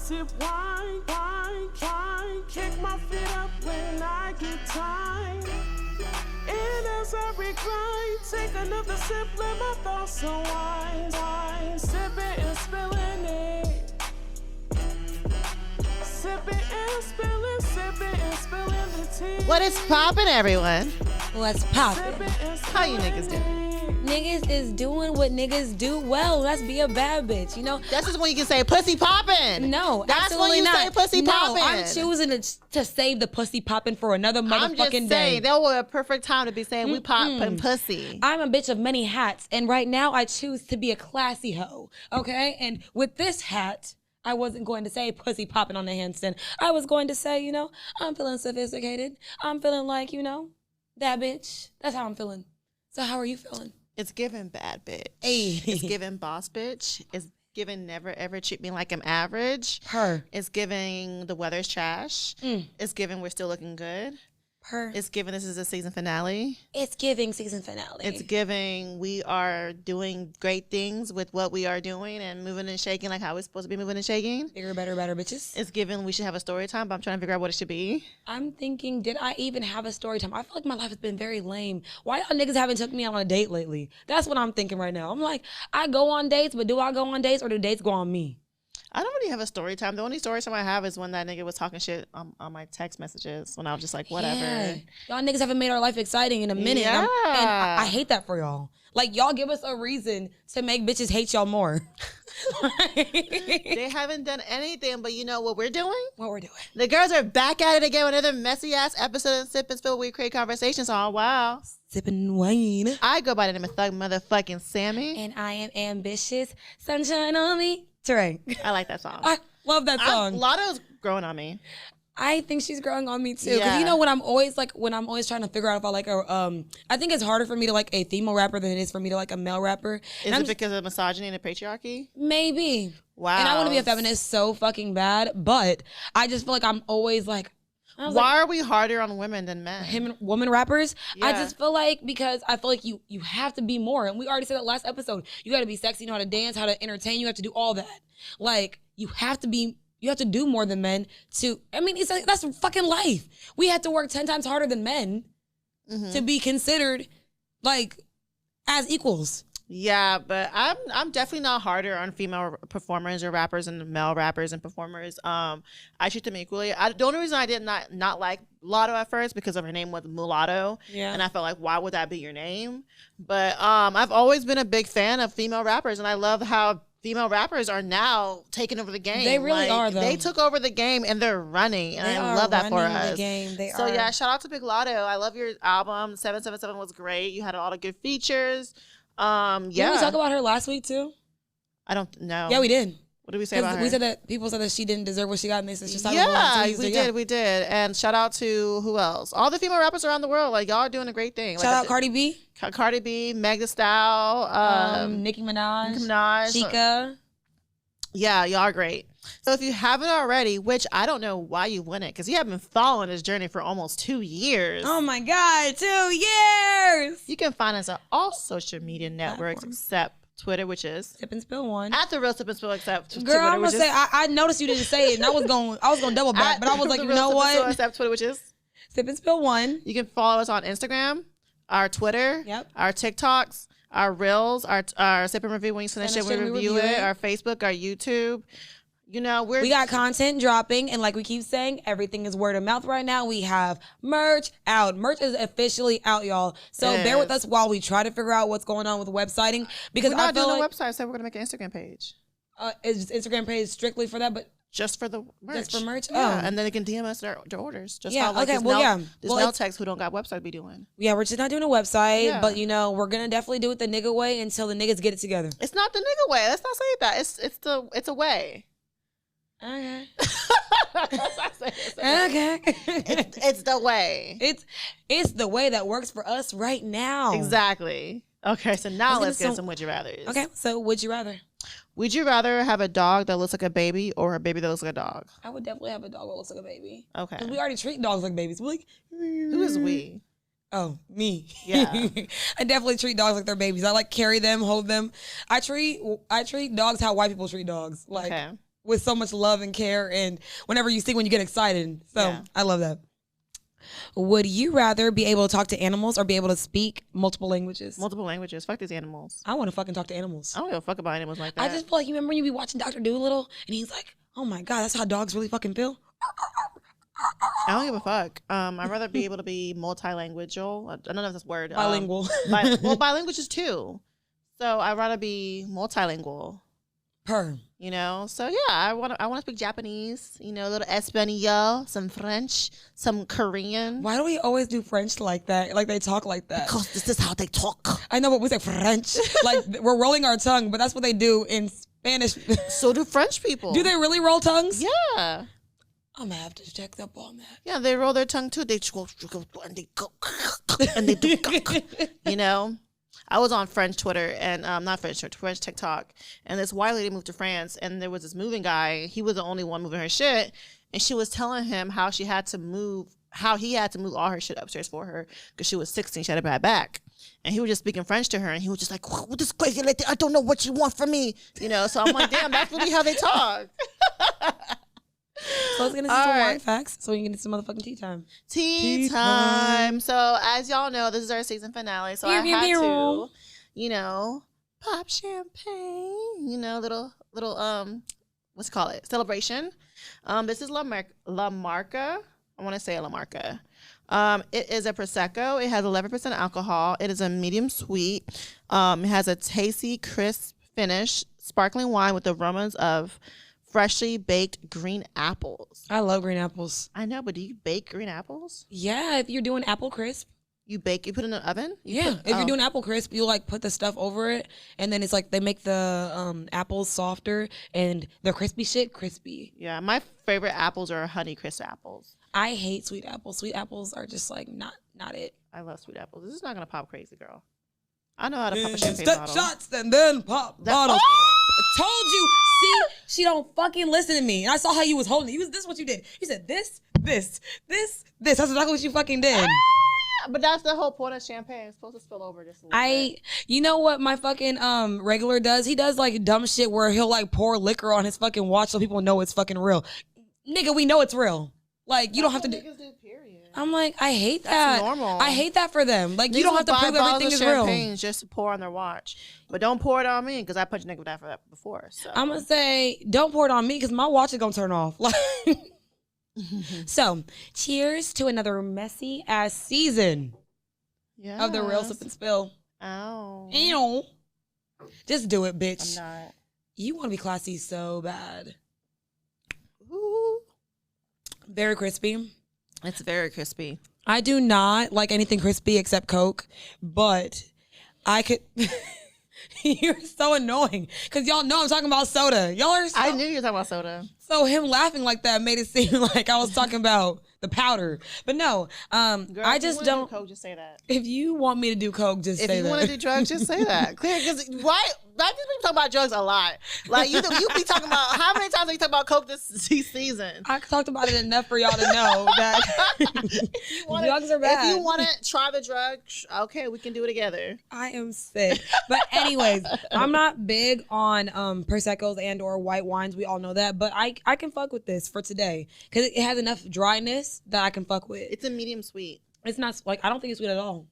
sip wine, kick my feet up when I get tired. And as I recline, take another sip, let my thoughts unwind. Sipping and spilling it. Sipping and spilling the tea. What is poppin', everyone? What's poppin'? How you niggas doing? Niggas is doing what niggas do well. Let's be a bad bitch, you know? That's just when you can say pussy poppin'. No, that's when you not. say pussy poppin'. No, I'm choosing to save the pussy poppin' for another motherfucking I'm just saying, day. that was a perfect time to be saying we poppin' pussy. I'm a bitch of many hats, and right now I choose to be a classy hoe, okay? And with this hat, I wasn't going to say pussy popping on the handstand. I was going to say, you know, I'm feeling sophisticated. I'm feeling like, you know, that bitch. That's how I'm feeling. So how are you feeling? It's giving bad bitch. Hey. It's giving boss bitch. It's giving never ever treat me like I'm average. Her. It's giving the weather's trash. It's giving we're still looking good. Her. It's giving this is a season finale. It's giving season finale. It's giving we are doing great things with what we are doing and moving and shaking like how we're supposed to be moving and shaking. Bigger, better, bitches. It's giving we should have a story time, but I'm trying to figure out what it should be. I'm thinking, did I even have a story time? I feel like my life has been very lame. Why y'all niggas haven't took me out on a date lately? That's what I'm thinking right now. I'm like, I go on dates, but do I go on dates or do dates go on me? I don't really have a story time. The only story time I have is when that nigga was talking shit on my text messages when I was just like, whatever. Yeah. Y'all niggas haven't made our life exciting in a minute. Yeah. And I hate that for y'all. Like, y'all give us a reason to make bitches hate y'all more. They haven't done anything, but you know what we're doing? What we're doing. The girls are back at it again with another messy-ass episode of Sip and Spill where we create conversations. Oh, wow. Sipping wine. I go by the name of Thug Motherfucking Sammy. And I am ambitious. Sunshine on me. Trey. I like that song. I love that song. Lotto's growing on me. I think she's growing on me too. Because Yeah. you know when I'm always trying to figure out if I like I think it's harder for me to like a female rapper than it is for me to like a male rapper. Is it because of misogyny and the patriarchy? Maybe. Wow. And I want to be a feminist so fucking bad, but I just feel like I'm always like, why are we harder on women than men? Women rappers? Yeah. I just feel like because I feel like you have to be more. And we already said that last episode. You got to be sexy, you know how to dance, how to entertain. You have to do all that. Like, you have to do more than men to, I mean, it's like, that's fucking life. We have to work 10 times harder than men to be considered like as equals. Yeah, but I'm definitely not harder on female performers or rappers and male rappers and performers. I treat them equally. The only reason I did not like Lotto at first because of her name was Mulatto. Yeah. And I felt like, why would that be your name? But I've always been a big fan of female rappers, and I love how female rappers are now taking over the game. They really are, though. They took over the game and they're running, and I love that for us. The game. Yeah, shout out to Big Lotto. I love your album. 777 was great. You had a lot of good features. Yeah. Didn't we talk about her last week too? I don't know. Yeah, we did. What did we say about her? We said that people said that she didn't deserve what she got, and they said she's we did. And shout out to who else? All the female rappers around the world. Like, y'all are doing a great thing. Shout out Cardi B. Cardi B, Meg Thee Stallion, Nicki Minaj, Chica. Yeah, y'all are great. So if you haven't already, which I don't know why you wouldn't, because you have been following this journey for almost 2 years. Oh my God, 2 years! You can find us on all social media networks except Twitter, which is Sip and Spill 1. At the real Sip and Spill, except Girl, Twitter, I'm gonna say I noticed you didn't say it, and I was gonna double back, but I was like, you know what? Spill, except Twitter, which is Sip and Spill 1. You can follow us on Instagram, our Twitter, our TikToks, our Reels, our Sip and Review when you send that shit, we review it, our Facebook, our YouTube. You know, we got content dropping, and like we keep saying, everything is word of mouth right now. We have merch out. Merch is officially out, y'all. So bear with us while we try to figure out what's going on with websiting. Because we're not doing a website, so we're gonna make an Instagram page. Is Instagram page strictly for that? But just for the merch. Just for merch? Yeah, and then they can DM us their orders. Just how like this mail text who don't got website be doing. Yeah, we're just not doing a website, but you know, we're gonna definitely do it the nigga way until the niggas get it together. It's not the nigga way. Let's not say that. It's a way. Okay. Okay. It's the way. It's the way that works for us right now. Exactly. Okay, so now let's get some would you rathers. Okay, so would you rather? Would you rather have a dog that looks like a baby or a baby that looks like a dog? I would definitely have a dog that looks like a baby. Okay. Because we already treat dogs like babies. We're like, who is we? Oh, me. Yeah. I definitely treat dogs like they're babies. I like carry them, hold them. I treat dogs how white people treat dogs. Like with so much love and care, and whenever you sing when you get excited. So Yeah. I love that. Would you rather be able to talk to animals or be able to speak multiple languages? Multiple languages. Fuck these animals. I want to fucking talk to animals. I don't give a fuck about animals like that. I just feel like, you remember when you be watching Dr. Dolittle and he's like, oh my God, that's how dogs really fucking feel? I don't give a fuck. I'd rather be able to be multilingual. I don't know if that's a word. Bilingual. Well, bilingual is two. So I'd rather be multilingual. You know, so yeah, I want to speak Japanese. You know, a little Espanol, some French, some Korean. Why do we always do French like that? Like they talk like that? Because this is how they talk. I know, but we say French. Like we're rolling our tongue, but that's what they do in Spanish. So do French people. Do they really roll tongues? Yeah. I'm gonna have to check up on that. Yeah, they roll their tongue too. They go and they go and they do. You know. I was on French Twitter and not French Twitter, French TikTok, and this white lady moved to France, and there was this moving guy. He was the only one moving her shit, and she was telling him how he had to move all her shit upstairs for her because she was 16. She had a bad back, and he was just speaking French to her, and he was just like, "What this crazy lady? I don't know what you want from me," you know. So I'm like, damn, that's really how they talk. So let's get into some wine facts so we can get into some motherfucking tea time. Tea time. So as y'all know, this is our season finale. So I had to, you know, pop champagne. You know, little what's it called? Celebration. This is La Marca. I want to say La Marca. It is a prosecco. It has 11% alcohol. It is a medium sweet. It has a tasty, crisp finish. Sparkling wine with aromas of freshly baked green apples. I love green apples. I know, but do you bake green apples? Yeah, if you're doing apple crisp. You put it in the oven? If you're doing apple crisp, you like put the stuff over it, and then it's like they make the apples softer and the crispy shit crispy. Yeah, my favorite apples are Honey Crisp apples. I hate sweet apples. Sweet apples are just like not it. I love sweet apples. This is not gonna pop crazy, girl. I know how to pop a champagne bottle. Shots and then pop bottles. I told you. See, she don't fucking listen to me. And I saw how you was holding it. This is what you did. You said this. That's exactly what you fucking did. But that's the whole point of champagne. It's supposed to spill over just a little bit. You know what my fucking regular does? He does like dumb shit where he'll like pour liquor on his fucking watch so people know it's fucking real. Nigga, we know it's real. Like you don't have to do. Period. I'm like, I hate that. That's normal. I hate that for them. Like Niggas you don't have to prove everything is real. Just to pour on their watch, but don't pour it on me because I punched a nigga with that for that before. So I'm gonna say, don't pour it on me because my watch is gonna turn off. Like, so cheers to another messy ass season of the Real Sip and Spill. Ow. Ew. Just do it, bitch. I'm not. You want to be classy so bad. Ooh. Very crispy. It's very crispy. I do not like anything crispy except Coke, but I could. You're so annoying because y'all know I'm talking about soda. Y'all are. I knew you were talking about soda. So him laughing like that made it seem like I was talking about the powder, but no. Girl, I just don't. Do Coke, just say that. If you want me to do Coke, just say that. If you want to do drugs, just say that. Clear, because why? I just been talking about drugs a lot. Like you be talking about how many times have you talked about Coke this season? I talked about it enough for y'all to know that drugs are bad. If you want to try the drug, okay, we can do it together. I am sick. But anyways, I'm not big on Proseccos and or white wines. We all know that. But I can fuck with this for today because it has enough dryness that I can fuck with. It's a medium sweet. It's not like I don't think it's sweet at all.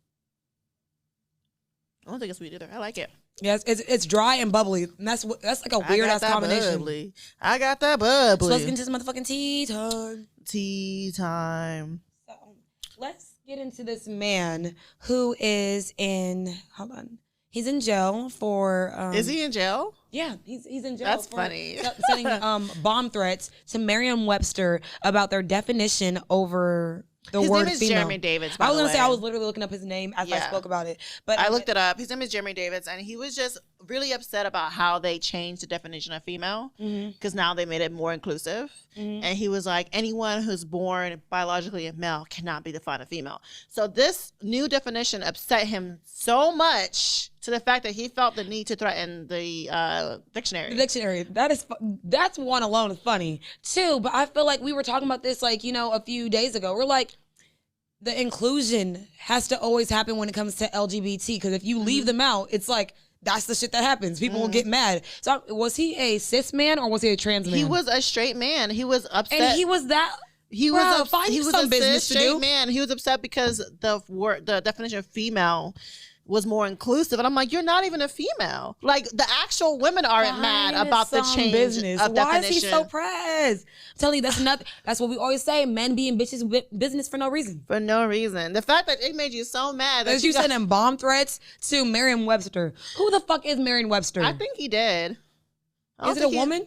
I don't think it's sweet either. I like it. Yes, it's dry and bubbly. And that's like a weird ass combination. Bubbly. I got that bubbly. So let's get into this motherfucking tea time. Tea time. So let's get into this man who is in. Hold on. He's in jail for. Is he in jail? Yeah, he's in jail. That's for funny. Sending bomb threats to Merriam-Webster about their definition over the his word name is female. Jeremy Davids. I was gonna say I was literally looking up his name as I spoke about it, but I looked it up. His name is Jeremy Davids, and he was just really upset about how they changed the definition of female because now they made it more inclusive. And he was like, anyone who's born biologically a male cannot be defined a female. So this new definition upset him so much to the fact that he felt the need to threaten the dictionary. The dictionary. That's one alone is funny. Two, but I feel like we were talking about this a few days ago. We're like, the inclusion has to always happen when it comes to LGBT because if you leave them out, it's like that's the shit that happens. People will get mad. So was he a cis man or was he a trans man? He was a straight man. He was upset. And he was that. He Bro, was find he you was some a business to straight do. man. He was upset because the definition of female was more inclusive, and I'm like, you're not even a female. Like the actual women aren't mad about the change business. of Why definition. is he so pressed? I'm telling you, that's nothing. That's what we always say: men being bitches business for no reason. For no reason. The fact that it made you so mad that As you sending bomb threats to Merriam-Webster. Who the fuck is Merriam-Webster? I think he did. Is it a woman?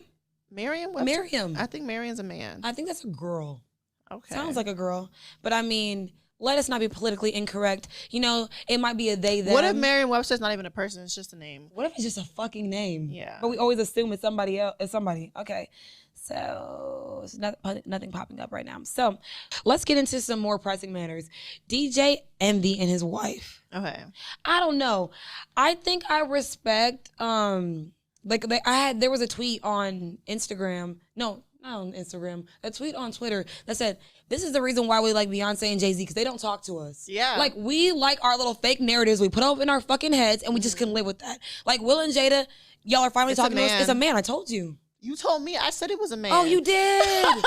Merriam-Webster? Miriam. I think Merriam's a man. I think that's a girl. Okay. Sounds like a girl. But I mean, let us not be politically incorrect. You know, it might be a they, them. What if Merriam-Webster's not even a person? It's just a name. What if it's just a fucking name? Yeah. But we always assume it's somebody else. It's somebody. Okay. So it's nothing popping up right now. So let's get into some more pressing matters. DJ Envy and his wife. Okay. I don't know. I think I respect there was a tweet on Instagram. No, not on Instagram. A tweet on Twitter that said, this is the reason why we like Beyonce and Jay-Z, because they don't talk to us. Yeah. Like, we like our little fake narratives we put up in our fucking heads, and we just can live with that. Like, Will and Jada, y'all are finally talking to us. It's a man. I told you. You told me. I said it was a man. Oh, you did. You're like,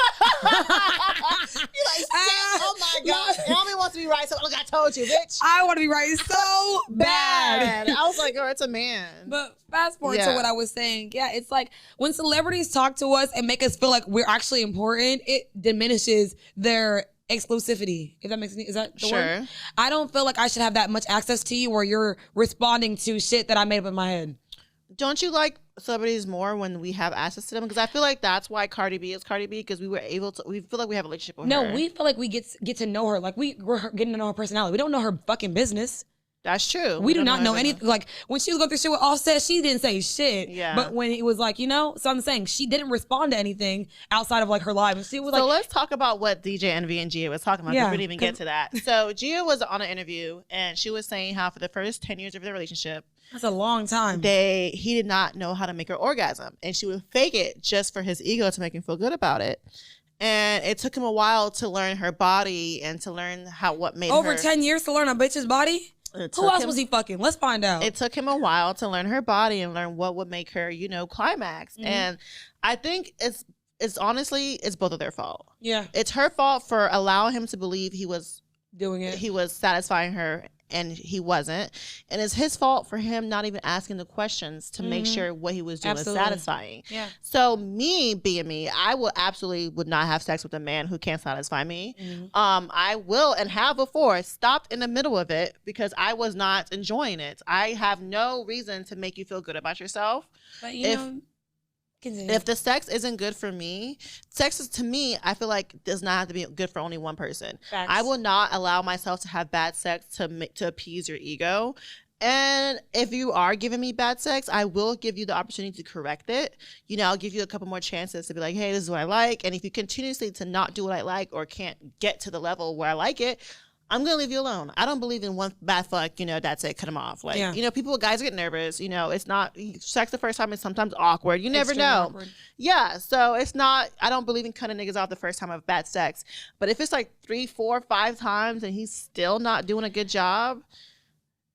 oh my God. Naomi wants to be right. So look, I told you, bitch. I want to be right so bad. I was like, girl, it's a man. But fast forward to what I was saying. Yeah, it's like when celebrities talk to us and make us feel like we're actually important, it diminishes their exclusivity. If that makes sense. Is that the word? I don't feel like I should have that much access to you where you're responding to shit that I made up in my head. Don't you like celebrities more when we have access to them? Because I feel like that's why Cardi B is Cardi B, because we feel like we have a relationship with her. No, we feel like we get to know her. Like we're getting to know her personality. We don't know her fucking business. That's true. We do not know anything. Like when she was going through shit with Offset, she didn't say shit. Yeah. But when it was like, so I'm saying she didn't respond to anything outside of like her live. And she was so let's talk about what DJ Envy and Gia was talking about. Yeah, we didn't even get to that. So Gia was on an interview and she was saying how for the first 10 years of their relationship, that's a long time. He did not know how to make her orgasm, and she would fake it just for his ego to make him feel good about it. And it took him a while to learn her body and to learn what made over her. 10 years to learn a bitch's body. Who else was he fucking? Let's find out. It took him a while to learn her body and learn what would make her, climax. Mm-hmm. And I think it's honestly both of their fault. Yeah, it's her fault for allowing him to believe he was doing it. He was satisfying her. And he wasn't. And it's his fault for him not even asking the questions to make sure what he was doing was satisfying. Yeah. So me being me, I would not have sex with a man who can't satisfy me. Mm-hmm. I will and have before stopped in the middle of it because I was not enjoying it. I have no reason to make you feel good about yourself. But if the sex isn't good for me, sex is, to me, I feel like does not have to be good for only one person. Facts. I will not allow myself to have bad sex to appease your ego. And if you are giving me bad sex, I will give you the opportunity to correct it. I'll give you a couple more chances to be like, hey, this is what I like. And if you continuously to not do what I like or can't get to the level where I like it, I'm going to leave you alone. I don't believe in one bad fuck, that's it, cut them off. Like, guys get nervous. It's not, sex the first time is sometimes awkward. You never know. Awkward. Yeah, so it's not, I don't believe in cutting niggas off the first time of bad sex. But if it's like 3, 4, 5 times and he's still not doing a good job,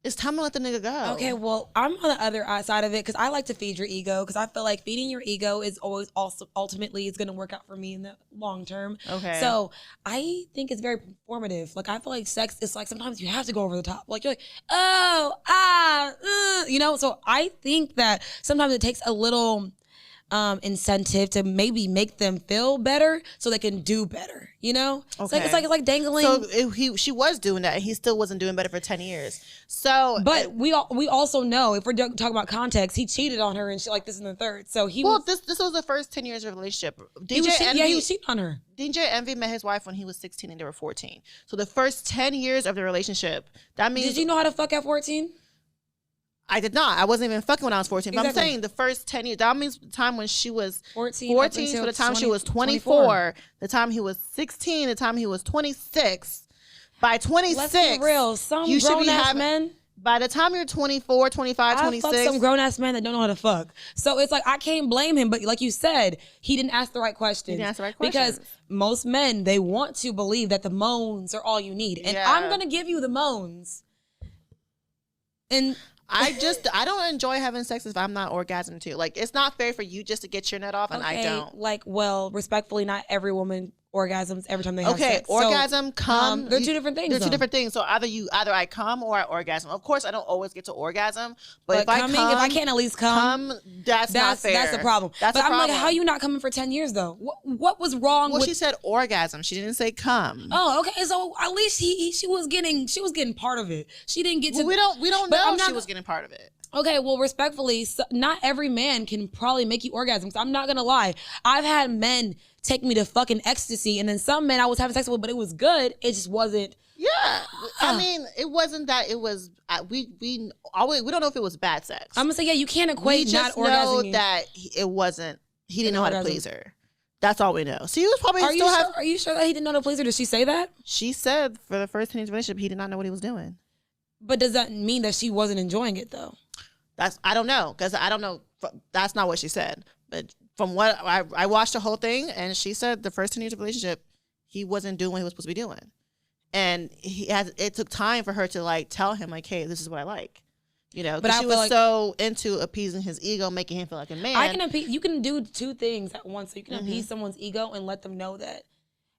it's time to let the nigga go. Okay, well, I'm on the other side of it because I like to feed your ego because I feel like feeding your ego is always also ultimately is going to work out for me in the long term. Okay. So I think it's very performative. Like I feel like sex is like sometimes you have to go over the top. Like you're like, So I think that sometimes it takes a little incentive to maybe make them feel better so they can do better, Okay. It's like dangling. So she was doing that and he still wasn't doing better for 10 years. So but we also know, if we're talking about context, he cheated on her and shit like this in the third. So this was the first 10 years of a relationship. He was cheating on her. DJ Envy met his wife when he was 16 and they were 14. So the first 10 years of the relationship, that means. Did you know how to fuck at 14? I did not. I wasn't even fucking when I was 14. But I'm saying the first 10 years, that means the time when she was 14 to the time she was 24, the time he was 16, the time he was 26. By 26, let's be real. Some grown-ass men. By the time you're 24, 25, 26. I fuck some grown-ass men that don't know how to fuck. So it's like, I can't blame him. But like you said, he didn't ask the right questions. He didn't ask the right questions. Because most men, they want to believe that the moans are all you need. And I'm going to give you the moans. And I don't enjoy having sex if I'm not orgasming too. Like, it's not fair for you just to get your nut off and I don't. Like, well, respectfully, not every woman orgasms every time they have sex. Orgasm, come. They're two different things. They're two different things. So either I come or I orgasm. Of course, I don't always get to orgasm, but if if I can't at least come, that's not fair. That's the problem. That's but I'm like, how you not coming for 10 years though? What was wrong? Well, she said orgasm. She didn't say come. Oh, okay. So at least she was getting part of it. She didn't get to. Well, we don't know if she was getting part of it. Okay, well, respectfully, not every man can probably make you orgasm. So I'm not gonna lie. I've had men take me to fucking ecstasy, and then some men I was having sex with, but it was good. It just wasn't. Yeah, I mean, it wasn't that. It was we don't know if it was bad sex. I'm gonna say you can't equate we not just know orgasming. that it wasn't. He didn't know how to please her. That's all we know. So he was probably Are you sure that he didn't know how to please her? Did she say that? She said for the first 10 years of relationship, he did not know what he was doing. But does that mean that she wasn't enjoying it though? I don't know, because I don't know. That's not what she said. But from what I watched the whole thing, and she said the first 10 years of relationship, he wasn't doing what he was supposed to be doing, and it took time for her to like tell him like, hey, this is what I like, you know. But she was so into appeasing his ego, making him feel like a man. You can do two things at once. So you can appease someone's ego and let them know that,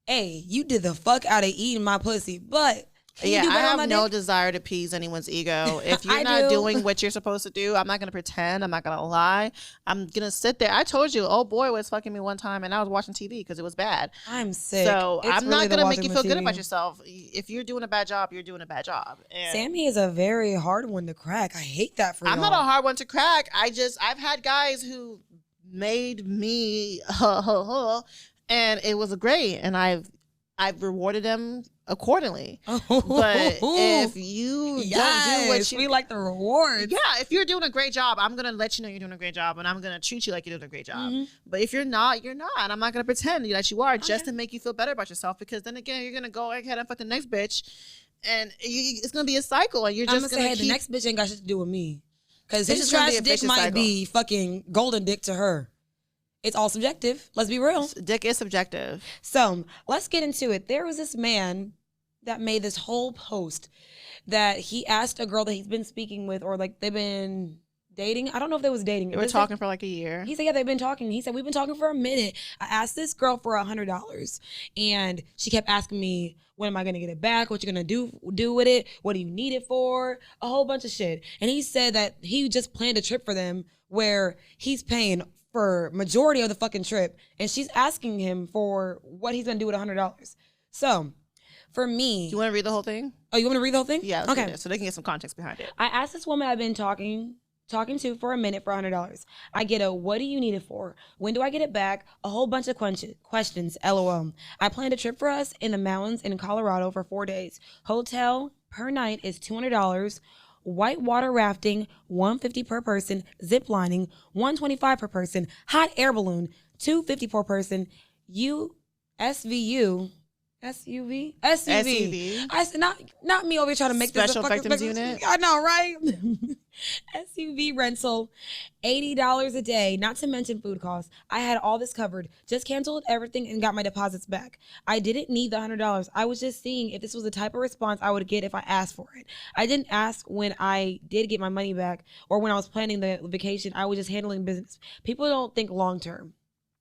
hey, you did the fuck out of eating my pussy, but. I have no desire to appease anyone's ego. If you're not doing what you're supposed to do, I'm not going to pretend. I'm not going to lie. I'm going to sit there. I told you, old boy was fucking me one time and I was watching TV because it was bad. I'm sick. So I'm not going to make you feel good about yourself. If you're doing a bad job, you're doing a bad job. And Sammy is a very hard one to crack. I hate that for you. I'm not a hard one to crack. I've had guys who made me and it was great. And I've rewarded them accordingly. But if you don't do what we like the rewards. Yeah, if you're doing a great job, I'm gonna let you know you're doing a great job, and I'm gonna treat you like you're doing a great job. But if you're not, you're not. And I'm not gonna pretend that you are just to make you feel better about yourself, because then again, you're gonna go ahead and fuck the next bitch, and it's gonna be a cycle, and you're just gonna say, the next bitch ain't got shit to do with me, because his trash dick might be fucking golden dick to her. It's all subjective. Let's be real. Dick is subjective. So let's get into it. There was this man that made this whole post that he asked a girl that he's been speaking with, or like they've been dating. I don't know if they was dating. They were talking for like a year. He said, they've been talking. He said, we've been talking for a minute. I asked this girl for $100 and she kept asking me, when am I going to get it back? What you going to do with it? What do you need it for? A whole bunch of shit. And he said that he just planned a trip for them where he's paying for majority of the fucking trip, and she's asking him for what he's gonna do with $100. So, for me, you want to read the whole thing? Oh, you want to read the whole thing? Yeah. Okay. So they can get some context behind it. I asked this woman I've been talking to for a minute for $100. I get a, what do you need it for? When do I get it back? A whole bunch of questions. LOL. I planned a trip for us in the mountains in Colorado for 4 days. Hotel per night is $200. Whitewater rafting, $150 per person. Zip lining, $125 per person. Hot air balloon, $250 per person. SUV. I said, not me over here trying to make Special this victims unit. I know, right? SUV rental, $80 a day, not to mention food costs. I had all this covered. Just canceled everything and got my deposits back. I didn't need the $100. I was just seeing if this was the type of response I would get if I asked for it. I didn't ask when I did get my money back or when I was planning the vacation. I was just handling business. People don't think long term.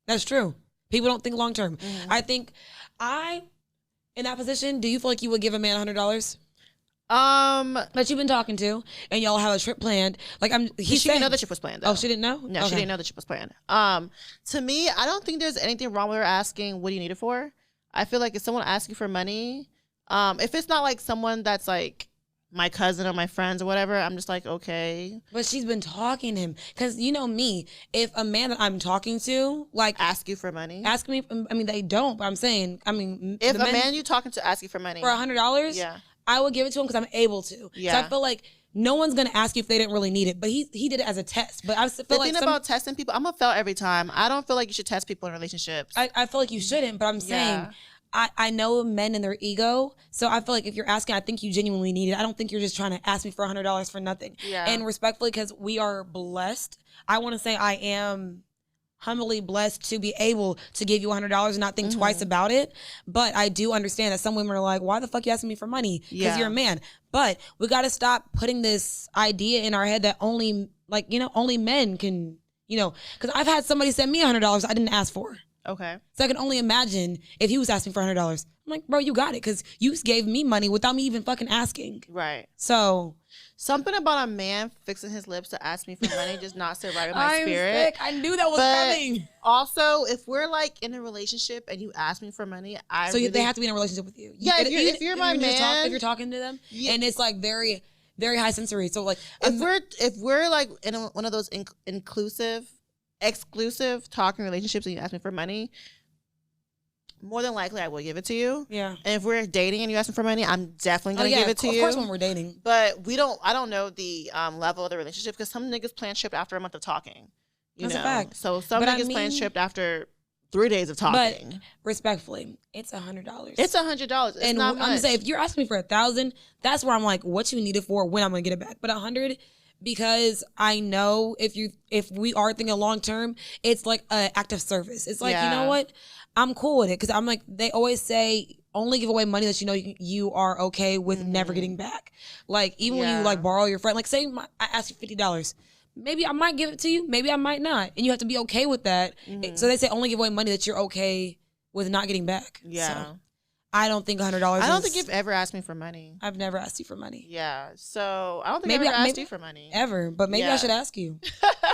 That's true. People don't think long term. I think in that position, do you feel like you would give a man $100? That you've been talking to, and y'all have a trip planned. Like she didn't know the trip was planned. Though. Oh, she didn't know? No, okay. She didn't know the trip was planned. To me, I don't think there's anything wrong with her asking, "What do you need it for?" I feel like if someone asks you for money, if it's not like someone that's like my cousin or my friends or whatever, I'm just like, okay. But she's been talking to him. Because you know me, if a man that I'm talking to, like... Ask you for money? Ask me, I mean, they don't, but I'm saying, if a man you talking to ask you for money... For $100? Yeah. I would give it to him because I'm able to. Yeah. So I feel like no one's going to ask you if they didn't really need it. But he did it as a test. But I feel the thing about testing people, I'm a fail every time. I don't feel like you should test people in relationships. I feel like you shouldn't, but I'm saying... I know men and their ego, so I feel like if you're asking, I think you genuinely need it. I don't think you're just trying to ask me for $100 for nothing. Yeah. And respectfully, because we are blessed, I want to say I am humbly blessed to be able to give you $100 and not think twice about it. But I do understand that some women are like, why the fuck you asking me for money? Because you're a man. But we got to stop putting this idea in our head that only, like, you know, only men can, you know, because I've had somebody send me $100 I didn't ask for. Okay. So I can only imagine if he was asking for $100. I'm like, bro, you got it, because you gave me money without me even fucking asking. Right. So something about a man fixing his lips to ask me for money does not sit right with my I'm spirit. sick. I knew that was coming. Also, if we're like in a relationship and you ask me for money, they have to be in a relationship with you. Yeah, if you're my man, if you're talking to them, and it's like very, very high sensory. So like, if we're like in one of those exclusive talking relationships and you ask me for money, more than likely I will give it to you. Yeah. And if we're dating and you ask me for money, I'm definitely gonna give it to you. Of course, when we're dating. But I don't know the level of the relationship, because some niggas plan trip after a month of talking. That's a fact. So some niggas plan trip after 3 days of talking. But respectfully, it's $100. It's $100. It's and not I'm much. gonna say, if you're asking me for $1,000, that's where I'm like, what you need it for, when I'm gonna get it back. But $100, because I know if we are thinking long term, it's like an act of service. It's like, you know what? I'm cool with it, because I'm like, they always say, only give away money that you know you are okay with never getting back. Like, even when you like borrow your friend, like say I ask you $50. Maybe I might give it to you, maybe I might not. And you have to be okay with that. So they say only give away money that you're okay with not getting back. Yeah. So I don't think $100 I don't think you've ever asked me for money. I've never asked you for money. Yeah. So I don't think I've ever asked you for money. Ever. But maybe I should ask you.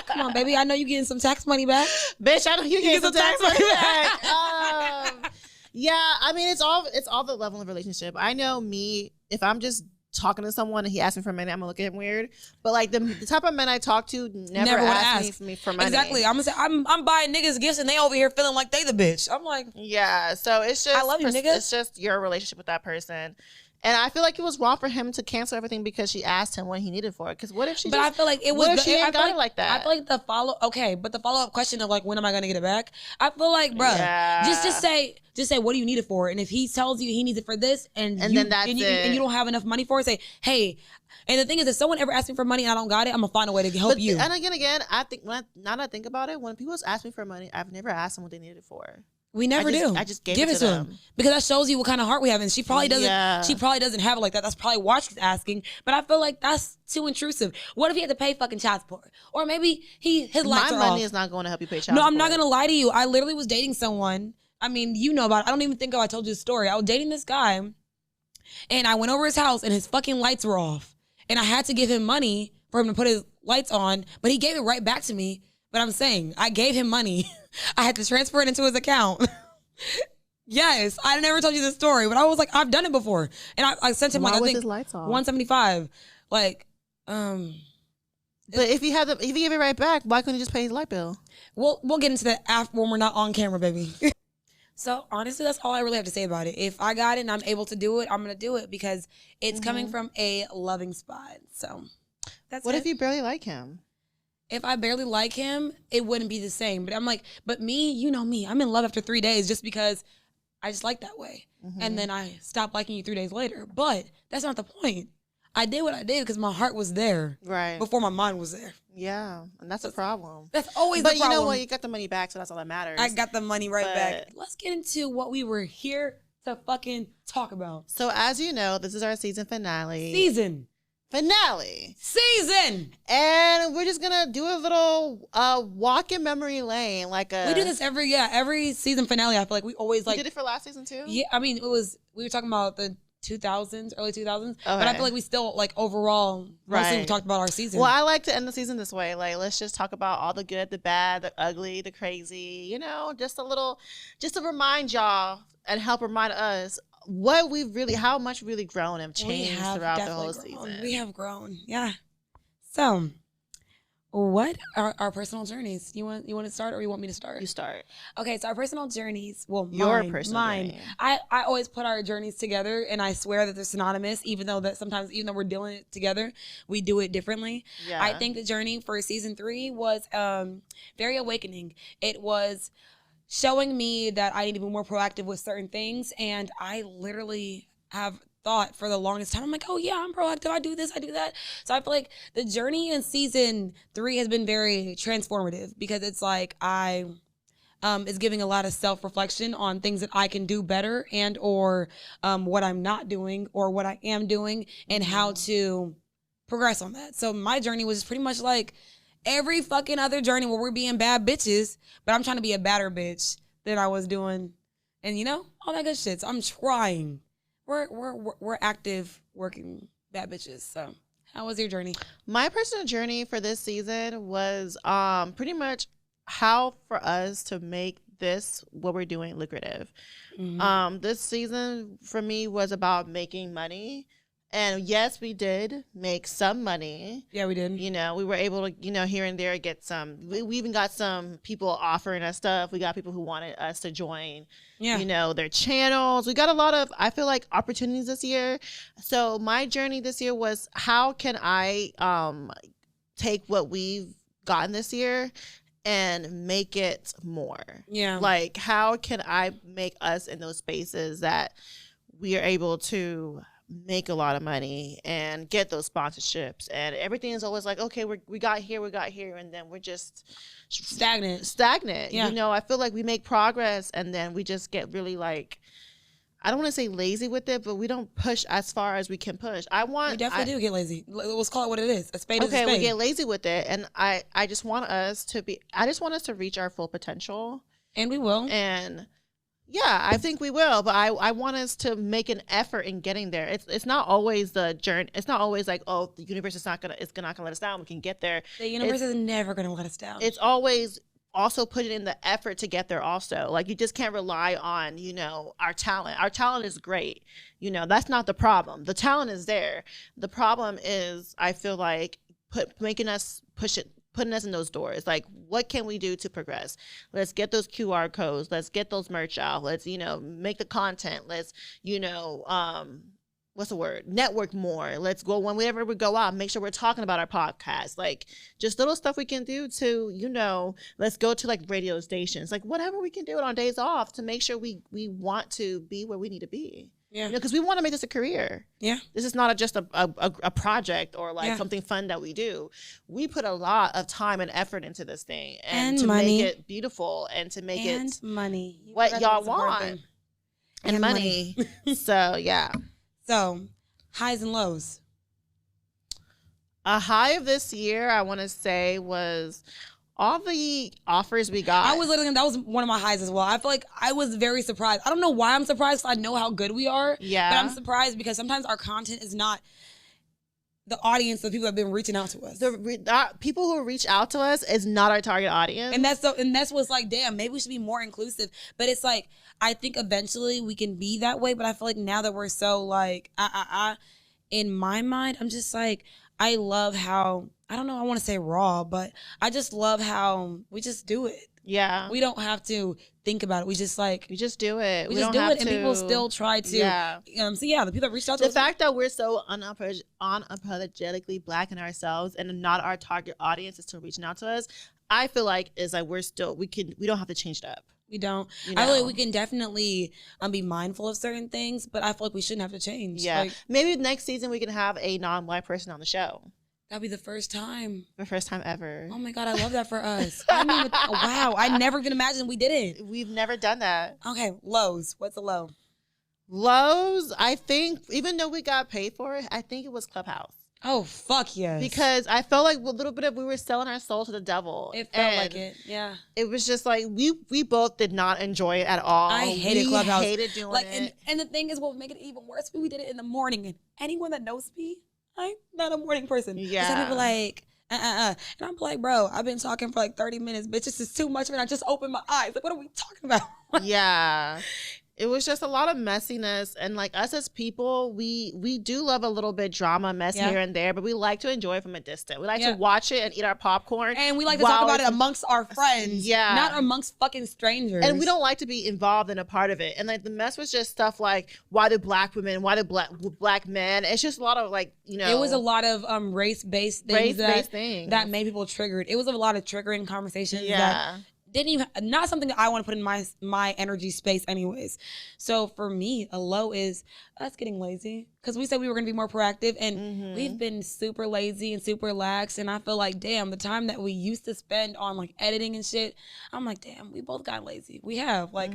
Come on, baby. I know you getting some tax money back. Bitch, I know you getting some tax money back. Yeah, I mean, it's all the level of relationship. I know me, if I'm just talking to someone and he asks me for money, I'm gonna look at him weird. But like the type of men I talk to never ask me for money. Exactly. I'm gonna say I'm buying niggas gifts and they over here feeling like they the bitch. I'm like, yeah. So it's just, I love you, nigga. It's just your relationship with that person. And I feel like it was wrong for him to cancel everything because she asked him what he needed for it. Because what if she? But I feel like it was. What if she ain't got it like that? I feel like the follow up question of like, when am I gonna get it back? I feel like, bruh, just say what do you need it for? And if he tells you he needs it for this, and then that's it, and you don't have enough money for it, say, hey. And the thing is, if someone ever asks me for money and I don't got it, I'm gonna find a way to help you. And again, I think now that I think about it, when people ask me for money, I've never asked them what they needed it for. We never do. I just give it to them. Because that shows you what kind of heart we have. And she probably doesn't. Yeah. She probably doesn't have it like that. That's probably why she's asking. But I feel like that's too intrusive. What if he had to pay fucking child support? Or maybe his lights are off. My money is not going to help you pay child support. No, I'm not gonna lie to you. I literally was dating someone. I mean, you know about it. I don't even think I told you the story. I was dating this guy, and I went over his house, and his fucking lights were off, and I had to give him money for him to put his lights on, but he gave it right back to me. But I'm saying, I gave him money. I had to transfer it into his account. Yes, I never told you this story, but I was like, I've done it before, and I sent him like, I think his lights off? $175. Like, but if he gave it right back, why couldn't he just pay his light bill? We'll get into that after when we're not on camera, baby. So honestly, that's all I really have to say about it. If I got it and I'm able to do it, I'm gonna do it because it's coming from a loving spot. So that's what if you barely like him? If I barely like him, it wouldn't be the same. But I'm like, but me, you know me, I'm in love after 3 days just because I just like that way. And then I stop liking you 3 days later. But that's not the point. I did what I did because my heart was there. Right. Before my mind was there. Yeah. And that's a problem. That's always the problem. But you know what? You got the money back, so that's all that matters. I got the money back. Let's get into what we were here to fucking talk about. So as you know, this is our season finale. Season. And we're just gonna do a little walk in memory lane, we do this every season finale. I feel like we always we did it for last season too. Yeah, I mean we were talking about the 2000s, early 2000s, but I feel like we still like overall mostly we talked about our season. Well, I like to end the season this way, like let's just talk about all the good, the bad, the ugly, the crazy, just to remind y'all and help remind us how much really grown and changed throughout the whole season. We have grown, yeah. So, what are our personal journeys? You want to start, or you want me to start? You start. Okay, so our personal journeys. Well, your personal journey. I always put our journeys together, and I swear that they're synonymous. Even though we're doing it together, we do it differently. Yeah. I think the journey for season 3 was very awakening. It was showing me that I need to be more proactive with certain things, and I literally have thought for the longest time. I'm like, oh yeah, I'm proactive. I do this, I do that. So I feel like the journey in season 3 has been very transformative because it's like is giving a lot of self-reflection on things that I can do better and or what I'm not doing or what I am doing and how to progress on that. So my journey was pretty much like every fucking other journey where we're being bad bitches, but I'm trying to be a badder bitch than I was doing, and you know, all that good shit. So I'm trying. We're active working bad bitches. So how was your journey? My personal journey for this season was pretty much how for us to make this what we're doing lucrative. This season for me was about making money. And yes, we did make some money. Yeah, we did. You know, we were able to, you know, here and there get some. We even got some people offering us stuff. We got people who wanted us to join, you know, their channels. We got a lot of, I feel like, opportunities this year. So my journey this year was how can I take what we've gotten this year and make it more. Yeah. Like, how can I make us in those spaces that we are able to make a lot of money and get those sponsorships, and everything is always like, okay, we got here, and then we're just stagnant. Yeah. You know, I feel like we make progress and then we just get really like, I don't want to say lazy with it, but we don't push as far as we can push. We definitely do get lazy. Let's call it what it is. A spade is a spade. Okay, we get lazy with it, and I just want us to reach our full potential, and we will. And yeah, I think we will, but I want us to make an effort in getting there. It's not always the journey. It's not always like, oh, the universe is not gonna let us down. We can get there. The universe is never gonna let us down. It's always also putting in the effort to get there also. Like, you just can't rely on, you know, our talent. Our talent is great. You know, that's not the problem. The talent is there. The problem is, I feel like, putting us in those doors. Like, what can we do to progress? Let's get those QR codes. Let's get those merch out. Let's, you know, make the content. Let's, you know, what's the word? Network more. Let's go whenever we go out, make sure we're talking about our podcast. Like, just little stuff we can do to, you know, let's go to like radio stations, like whatever we can do it on days off to make sure we want to be where we need to be. Yeah. You know, because we want to make this a career. Yeah. This is not just a project or like something fun that we do. We put a lot of time and effort into this thing and to money. Make it beautiful and to make it money. What y'all want. And money. So, yeah. So, highs and lows. A high of this year, I want to say, was all the offers we got. That was one of my highs as well. I feel like I was very surprised. I don't know why I'm surprised, because I know how good we are. Yeah. But I'm surprised because sometimes our content is not the audience of people that have been reaching out to us. The people who reach out to us is not our target audience. And that's what's like, damn, maybe we should be more inclusive. But it's like, I think eventually we can be that way. But I feel like now that we're so like, in my mind, I'm just like, I love how, I don't know, I want to say raw, but I just love how we just do it. Yeah. We don't have to think about it. We just do it. We just do it, and people still try to. Yeah. So yeah, the people that reached out to us. The fact that we're so unapologetically Black in ourselves and not our target audience is still reaching out to us, I feel like is like we don't have to change it up. We don't. You know? I feel like we can definitely be mindful of certain things, but I feel like we shouldn't have to change. Yeah. Like, maybe next season we can have a non-Black person on the show. That'd be the first time. The first time ever. Oh my God, I love that for us. Wow, I never could imagine we didn't. We've never done that. Okay, lows. What's a low? Lows, I think, even though we got paid for it, I think it was Clubhouse. Oh, fuck yes. Because I felt like a little bit of we were selling our soul to the devil. It felt like it, yeah. It was just like, we both did not enjoy it at all. I hated Clubhouse. We hated doing it. And the thing is, what would make it even worse, we did it in the morning. And anyone that knows me, I'm not a morning person. Yeah. Some people like, And I'm like, bro, I've been talking for like 30 minutes. Bitch, this is too much. And I just opened my eyes. Like, what are we talking about? Yeah. It was just a lot of messiness. And like us as people, we do love a little bit drama, mess here and there, but we like to enjoy it from a distance. We like to watch it and eat our popcorn. And we like to talk about it amongst our friends. Yeah. Not amongst fucking strangers. And we don't like to be involved in a part of it. And like the mess was just stuff like, why do Black women, why do black men? It's just a lot of like, you know. It was a lot of race-based things that made people triggered. It was a lot of triggering conversations that didn't even, not something that I want to put in my energy space anyways. So for me, a low is us getting lazy, because we said we were going to be more proactive, and we've been super lazy and super lax, and I feel like, damn, the time that we used to spend on like editing and shit, I'm like, damn, we both got lazy. We have like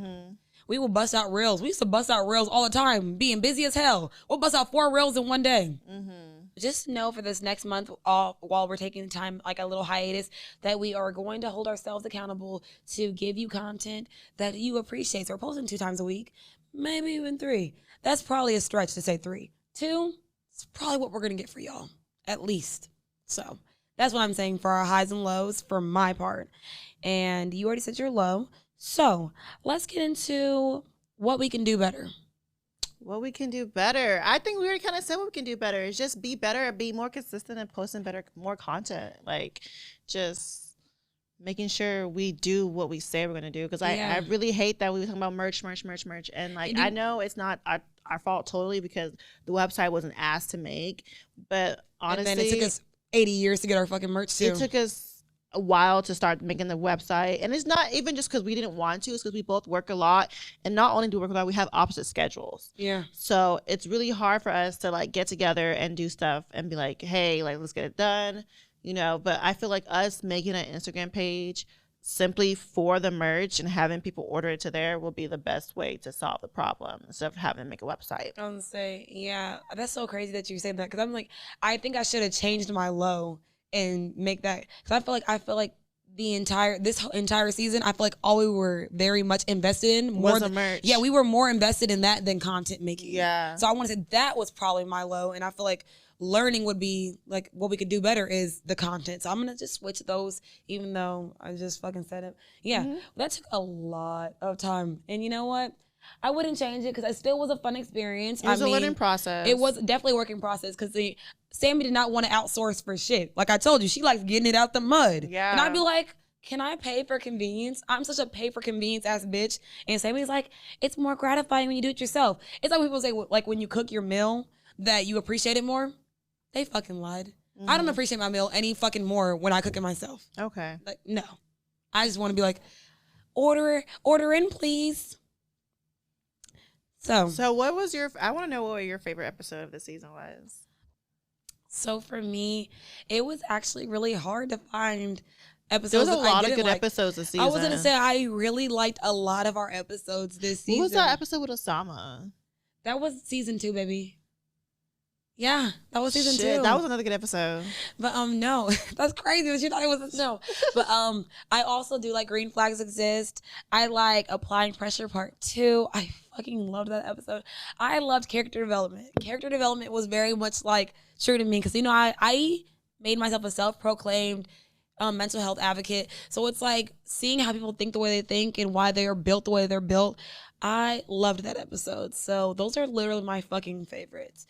we will bust out reels. We used to bust out reels all the time, being busy as hell. We'll bust out 4 reels in one day. Just know for this next month, while we're taking time, like a little hiatus, that we are going to hold ourselves accountable to give you content that you appreciate. So we're posting 2 times a week, maybe even 3. That's probably a stretch to say 3. 2, it's probably what we're going to get for y'all, at least. So that's what I'm saying for our highs and lows for my part. And you already said you're low. So let's get into what we can do better. What we can do better. I think we already kind of said what we can do better. Is just be better, be more consistent, and posting more content. Like, just making sure we do what we say we're going to do. Because I really hate that we were talking about merch. And, like, I know it's not our fault totally, because the website wasn't asked to make. But honestly, and then it took us 80 years to get our fucking merch, too. It took us a while to start making the website, and it's not even just because we didn't want to, it's because we both work a lot, and not only do we work a lot, we have opposite schedules. So it's really hard for us to like get together and do stuff and be like, hey, like, let's get it done, you know. But I feel like us making an Instagram page simply for the merch and having people order it to there will be the best way to solve the problem, instead of having to make a website. I'm gonna say, yeah, that's so crazy that you said that, because I'm like, I think I should have changed my low and make that, because I feel like this entire season, I feel like all we were very much invested in was the merch. Yeah, we were more invested in that than content making. Yeah. So I want to say that was probably my low, and I feel like learning would be like what we could do better is the content. So I'm gonna just switch those, even though I just fucking said it. Yeah, that took a lot of time, and you know what? I wouldn't change it, because it still was a fun experience. It was a learning process. It was definitely a working process, because Sammy did not want to outsource for shit. Like I told you, she likes getting it out the mud. Yeah. And I'd be like, can I pay for convenience? I'm such a pay for convenience ass bitch. And Sammy's like, it's more gratifying when you do it yourself. It's like people say, like, when you cook your meal, that you appreciate it more. They fucking lied. I don't appreciate my meal any fucking more when I cook it myself. Okay. Like, no. I just want to be like, order in, please. So what was I want to know what your favorite episode of the season was. So for me, it was actually really hard to find episodes. There was a lot of good like. episodes this season. I was going to say, I really liked a lot of our episodes this season. What was that episode with Osama? That was season 2, baby. Yeah, that was season 2. That was another good episode. But no, that's crazy that you thought it was no. But I also do like Green Flags Exist. I like Applying Pressure Part 2. I fucking loved that episode. I loved character development. Character development was very much like true to me, because you know I made myself a self-proclaimed mental health advocate. So it's like seeing how people think the way they think and why they are built the way they're built. I loved that episode. So those are literally my fucking favorites.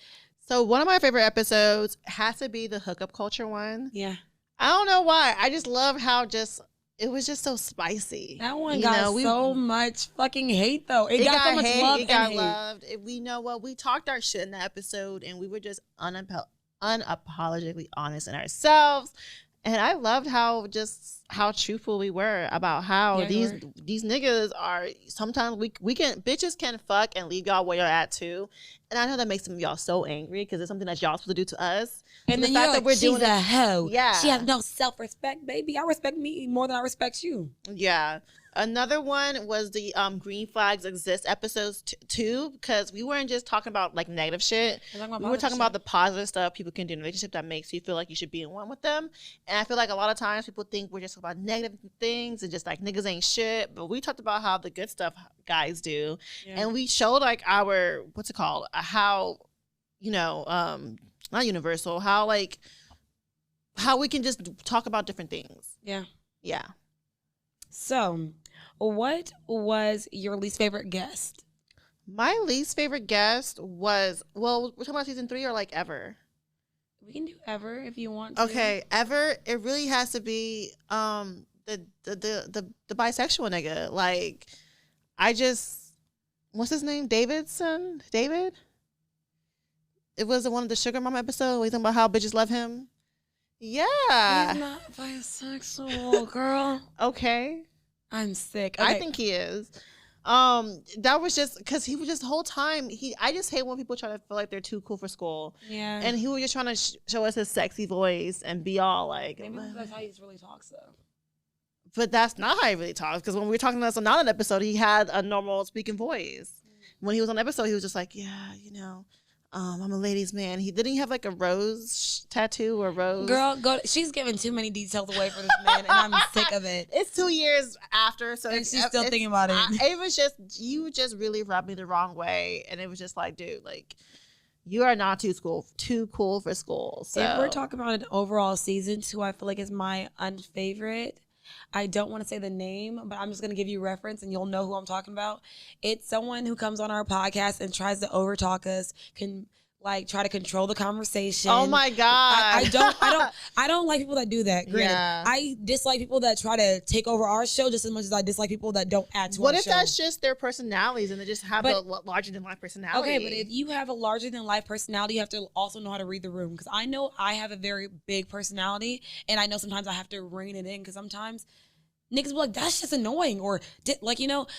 So one of my favorite episodes has to be the hookup culture one. Yeah. I don't know why. I just love how it was just so spicy. That one got so much fucking hate, though. It got so much hate, love it got hate. loved. We know what, we talked our shit in the episode, and we were just unapologetically honest in ourselves. And I loved how truthful we were about how these niggas are. Sometimes bitches can fuck and leave y'all where you're at too. And I know that makes some of y'all so angry, because it's something that y'all supposed to do to us. And then you're like, she's a hoe. Yeah. She has no self-respect, baby. I respect me more than I respect you. Yeah. Another one was the Green Flags Exist episodes too, because we weren't just talking about like negative shit. We were talking about the positive stuff people can do in a relationship that makes you feel like you should be in one with them. And I feel like a lot of times people think we're just about negative things and just like niggas ain't shit. But we talked about how the good stuff guys do. Yeah. And we showed like our, what's it called? How, you know, not universal, how we can just talk about different things. Yeah. Yeah. So, what was your least favorite guest? My least favorite guest was, well, we're talking about season 3 or like ever? We can do ever if you want to. Okay, ever. It really has to be the bisexual nigga. Like, what's his name? Davidson? David? It was one of the Sugar Mama episode. We talking about how bitches love him. Yeah. He's not bisexual, girl. Okay. I'm sick. I Okay. think he is. That was just because he was just the whole time. I just hate when people try to feel like they're too cool for school. Yeah. And he was just trying to show us his sexy voice and be all like. Maybe that's how he really talks, though. But that's not how he really talks. Because when we were talking to us on not an episode, he had a normal speaking voice. When he was on the episode, he was just like, yeah, I'm a ladies' man. He didn't have like a rose tattoo or rose. Girl, she's giving too many details away for this man, and I'm sick of it. It's 2 years after, so And she's still thinking about it. It was just you just really rubbed me the wrong way, and it was just like, dude, like you are not too cool for school. So If we're talking about an overall season, who I feel like is my unfavorite, I don't want to say the name, but I'm just going to give you reference and you'll know who I'm talking about. It's someone who comes on our podcast and tries to overtalk us, can like try to control the conversation. oh my god, I don't like people that do that. Granted, Yeah. I dislike people that try to take over our show just as much as I dislike people that don't add to what our if show. that's just their personalities and they just have a larger than life personality? Okay, but if you have a larger than life personality, you have to also know how to read the room. Because I know I have a very big personality, and I know sometimes I have to rein it in. Because sometimes niggas be like, that's just annoying, or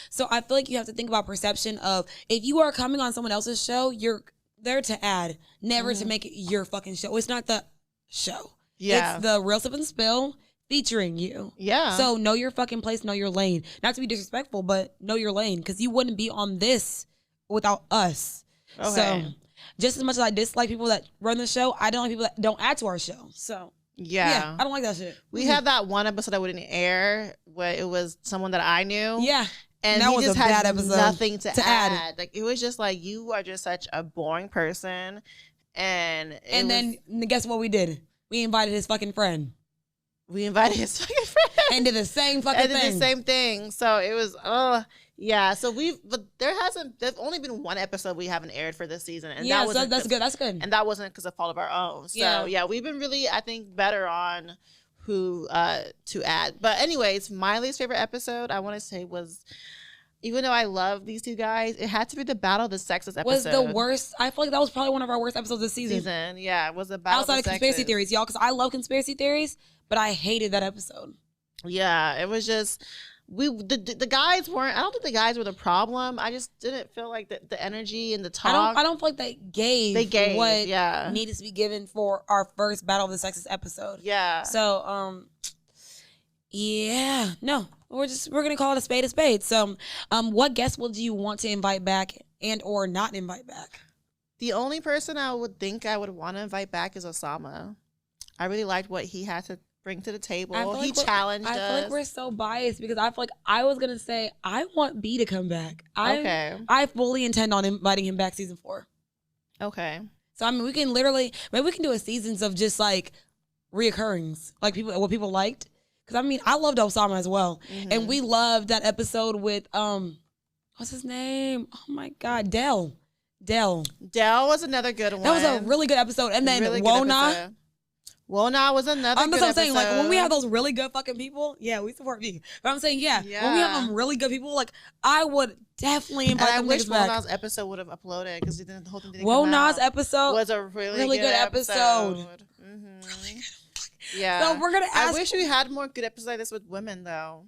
So I feel like you have to think about perception of if you are coming on someone else's show, you're there to add, never to make it your fucking show. It's not the show. Yeah. It's the Real Sip and Spill featuring you. Yeah. So know your fucking place, know your lane. Not to be disrespectful, but know your lane, because you wouldn't be on this without us. Okay. So just as much as I dislike people that run the show, I don't like people that don't add to our show. So yeah, I don't like that shit. We had that one episode that wouldn't air where it was someone that I knew. Yeah. And that he was just a had bad episode nothing to add. add. Like it was just like you are just such a boring person. And then guess what we did? We invited his fucking friend we invited his fucking friend and did the same fucking and thing. did the same thing. So it was yeah. So there's only been one episode we haven't aired for this season, and yeah, that was so that's good. That's good. and that wasn't because of fault of our own. So yeah, we've been really, I think, better on who to add. But anyways, my least favorite episode I want to say was, even though I love these two guys, it had to be the Battle of the Sexes episode. Was the worst. I feel like that was probably one of our worst episodes this season. Yeah, it was the Battle outside of the conspiracy Sexes. theories, y'all, because I love conspiracy theories, but I hated that episode. Yeah, it was just the guys weren't. I don't think the guys were the problem. I just didn't feel like the energy and the talk. I don't feel like they gave what needed to be given for our first Battle of the Sexes episode. Yeah. So yeah, no, we're gonna call it a spade a spade. So what guest would you want to invite back and or not invite back? The only person I would think I would want to invite back is Osama. I really liked what he had to bring to the table. He challenged us. I feel like we're so biased because I feel like I was gonna say I want B to come back. I fully intend on inviting him back season 4. Okay. So I mean, we can maybe we can do a seasons of just like reoccurrings, like what people liked. Because I mean, I loved Osama as well, and we loved that episode with what's his name? Oh my God, Dell was another good one. That was a really good episode, and then really Wona. Wona was another good episode. I'm saying, like, when we have those really good fucking people, yeah, we support me. But I'm saying, when we have them really good people, like, I would definitely invite them back. I wish Wona's episode would have uploaded because the whole thing didn't come Wona's out. Episode was a really good episode. Yeah. So we're gonna ask. I wish we had more good episodes like this with women, though.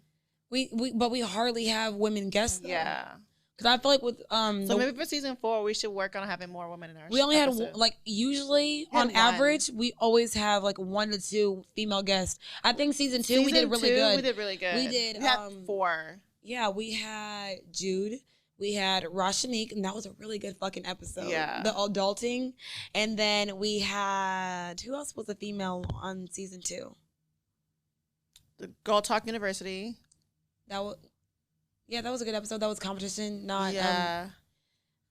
But we hardly have women guests. Though. Yeah. Because I feel like with so maybe for season 4 we should work on having more women in our. We only episode. had like usually on average we always have like 1 to 2 female guests. I think season 2 we did really good. We did really good. We did. We had 4. Yeah, we had Jude. We had Rashanique, and that was a really good fucking episode. Yeah. The adulting. And then we had, who else was a female on season 2? The Girl Talk University. That was a good episode. That was competition, not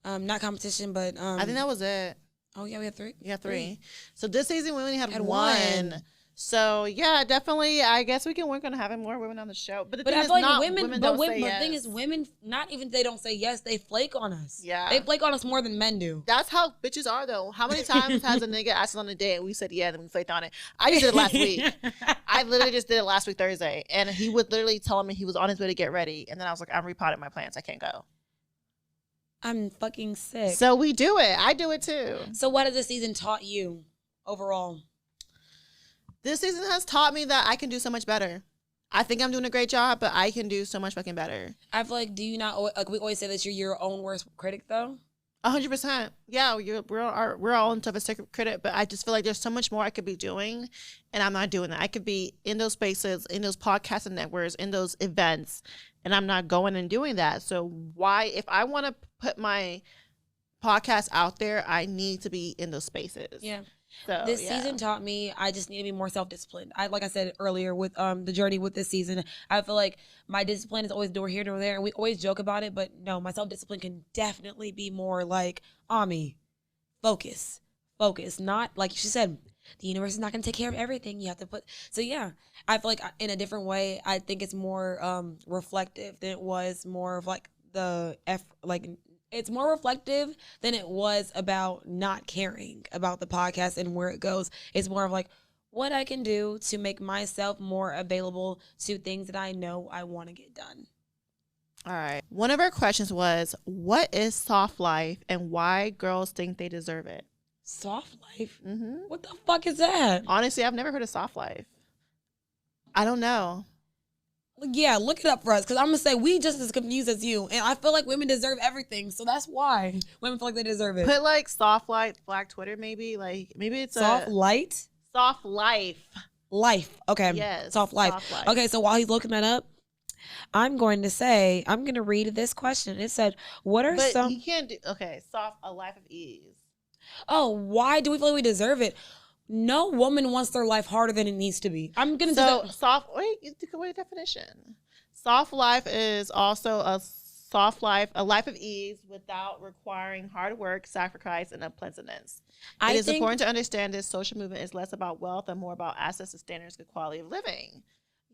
not competition, but I think that was it. Oh yeah, we had 3. Yeah, 3. So this season we only had 1. So yeah, definitely. I guess we can work on having more women on the show. But the thing I is, feel like not women don't but say the yes. thing is, women not even they don't say yes, they flake on us. Yeah, they flake on us more than men do. That's how bitches are, though. How many times has a nigga asked us on a date and we said yeah, then we flaked on it? I just did it last week. I literally just did it last week Thursday, and he would literally tell me he was on his way to get ready, and then I was like, I'm repotting my plans. I can't go. I'm fucking sick. So we do it. I do it too. So what has this season taught you overall? This season has taught me that I can do so much better. I think I'm doing a great job, but I can do so much fucking better. I feel like, do you not, like we always say that you're your own worst critic though? 100%. Yeah, we're all into a secret critic, but I just feel like there's so much more I could be doing, and I'm not doing that. I could be in those spaces, in those podcasts and networks, in those events, and I'm not going and doing that. So why, if I want to put my podcast out there, I need to be in those spaces. Yeah. So This season taught me I just need to be more self-disciplined. Like I said earlier with the journey with this season, I feel like my discipline is always door here, door there, and we always joke about it, but no, my self-discipline can definitely be more like, Ami, focus. Not like she said, the universe is not going to take care of everything. You have to put, so yeah, I feel like in a different way, I think it's more reflective than it was more of like it's more reflective than it was about not caring about the podcast and where it goes. It's more of like what I can do to make myself more available to things that I know I want to get done. All right. One of our questions was, what is soft life and why girls think they deserve it? Soft life? Mm-hmm. What the fuck is that? Honestly, I've never heard of soft life. I don't know. Yeah, look it up for us, because I'm going to say we just as confused as you. And I feel like women deserve everything, so that's why women feel like they deserve it. Put like soft life, Black Twitter maybe. Like maybe it's soft light? Soft life. Life. Okay. Yes. Soft life. Okay, so while he's looking that up, I'm going to read this question. It said, what are but some... you can't do... Okay, a life of ease. Oh, why do we feel like we deserve it? No woman wants their life harder than it needs to be. I'm gonna wait a definition. Soft life is also a life of ease without requiring hard work, sacrifice, and unpleasantness. It is important to understand this social movement is less about wealth and more about access to standards and quality of living.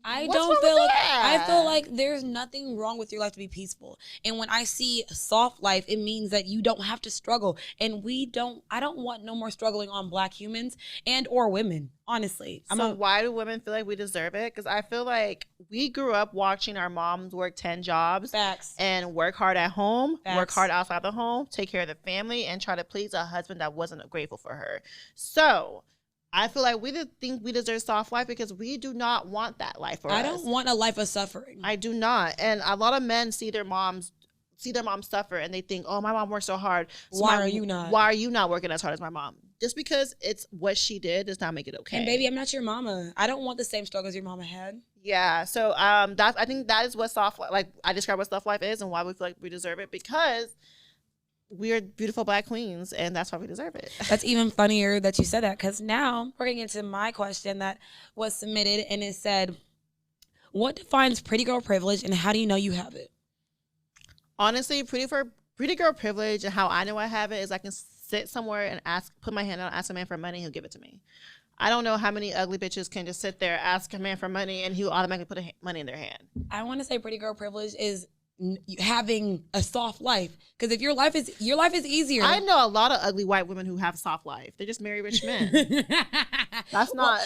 I feel like there's nothing wrong with your life to be peaceful. And when I see soft life, it means that you don't have to struggle. And I don't want no more struggling on Black humans and or women, honestly. Why do women feel like we deserve it? Because I feel like we grew up watching our moms work 10 jobs. Facts. And work hard at home, Facts. Work hard outside the home, take care of the family, and try to please a husband that wasn't grateful for her. So I feel like we think we deserve soft life because we do not want that life for us. I don't want a life of suffering. I do not. And a lot of men see their moms suffer and they think, oh, my mom worked so hard. So why are you not? Why are you not working as hard as my mom? Just because it's what she did does not make it okay. And baby, I'm not your mama. I don't want the same struggles your mama had. Yeah. So I think that is what soft life, like I describe what soft life is and why we feel like we deserve it, because we're beautiful Black queens, and that's why we deserve it. That's even funnier that you said that, because now we're getting into my question that was submitted, and it said, what defines pretty girl privilege, and how do you know you have it? Honestly, pretty girl privilege and how I know I have it is I can sit somewhere and put my hand out, ask a man for money, he'll give it to me. I don't know how many ugly bitches can just sit there, ask a man for money, and he'll automatically put money in their hand. I want to say pretty girl privilege is having a soft life, because if your life is easier. I know a lot of ugly white women who have a soft life. They just marry rich men. That's not.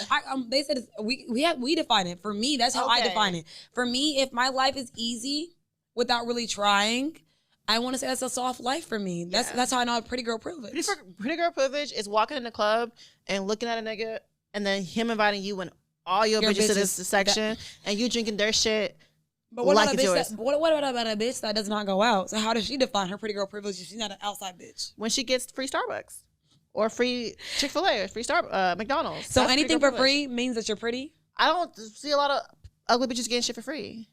They said we define it. For me, that's how I define it. For me, if my life is easy without really trying, I want to say that's a soft life for me. That's how I know pretty girl privilege. Pretty girl privilege is walking in the club and looking at a nigga, and then him inviting you and all your bitches to this section, and you drinking their shit. But what about a bitch that does not go out? So how does she define her pretty girl privilege if she's not an outside bitch? When she gets free Starbucks or free Chick-fil-A or free McDonald's. So anything for free means that you're pretty? I don't see a lot of ugly bitches getting shit for free.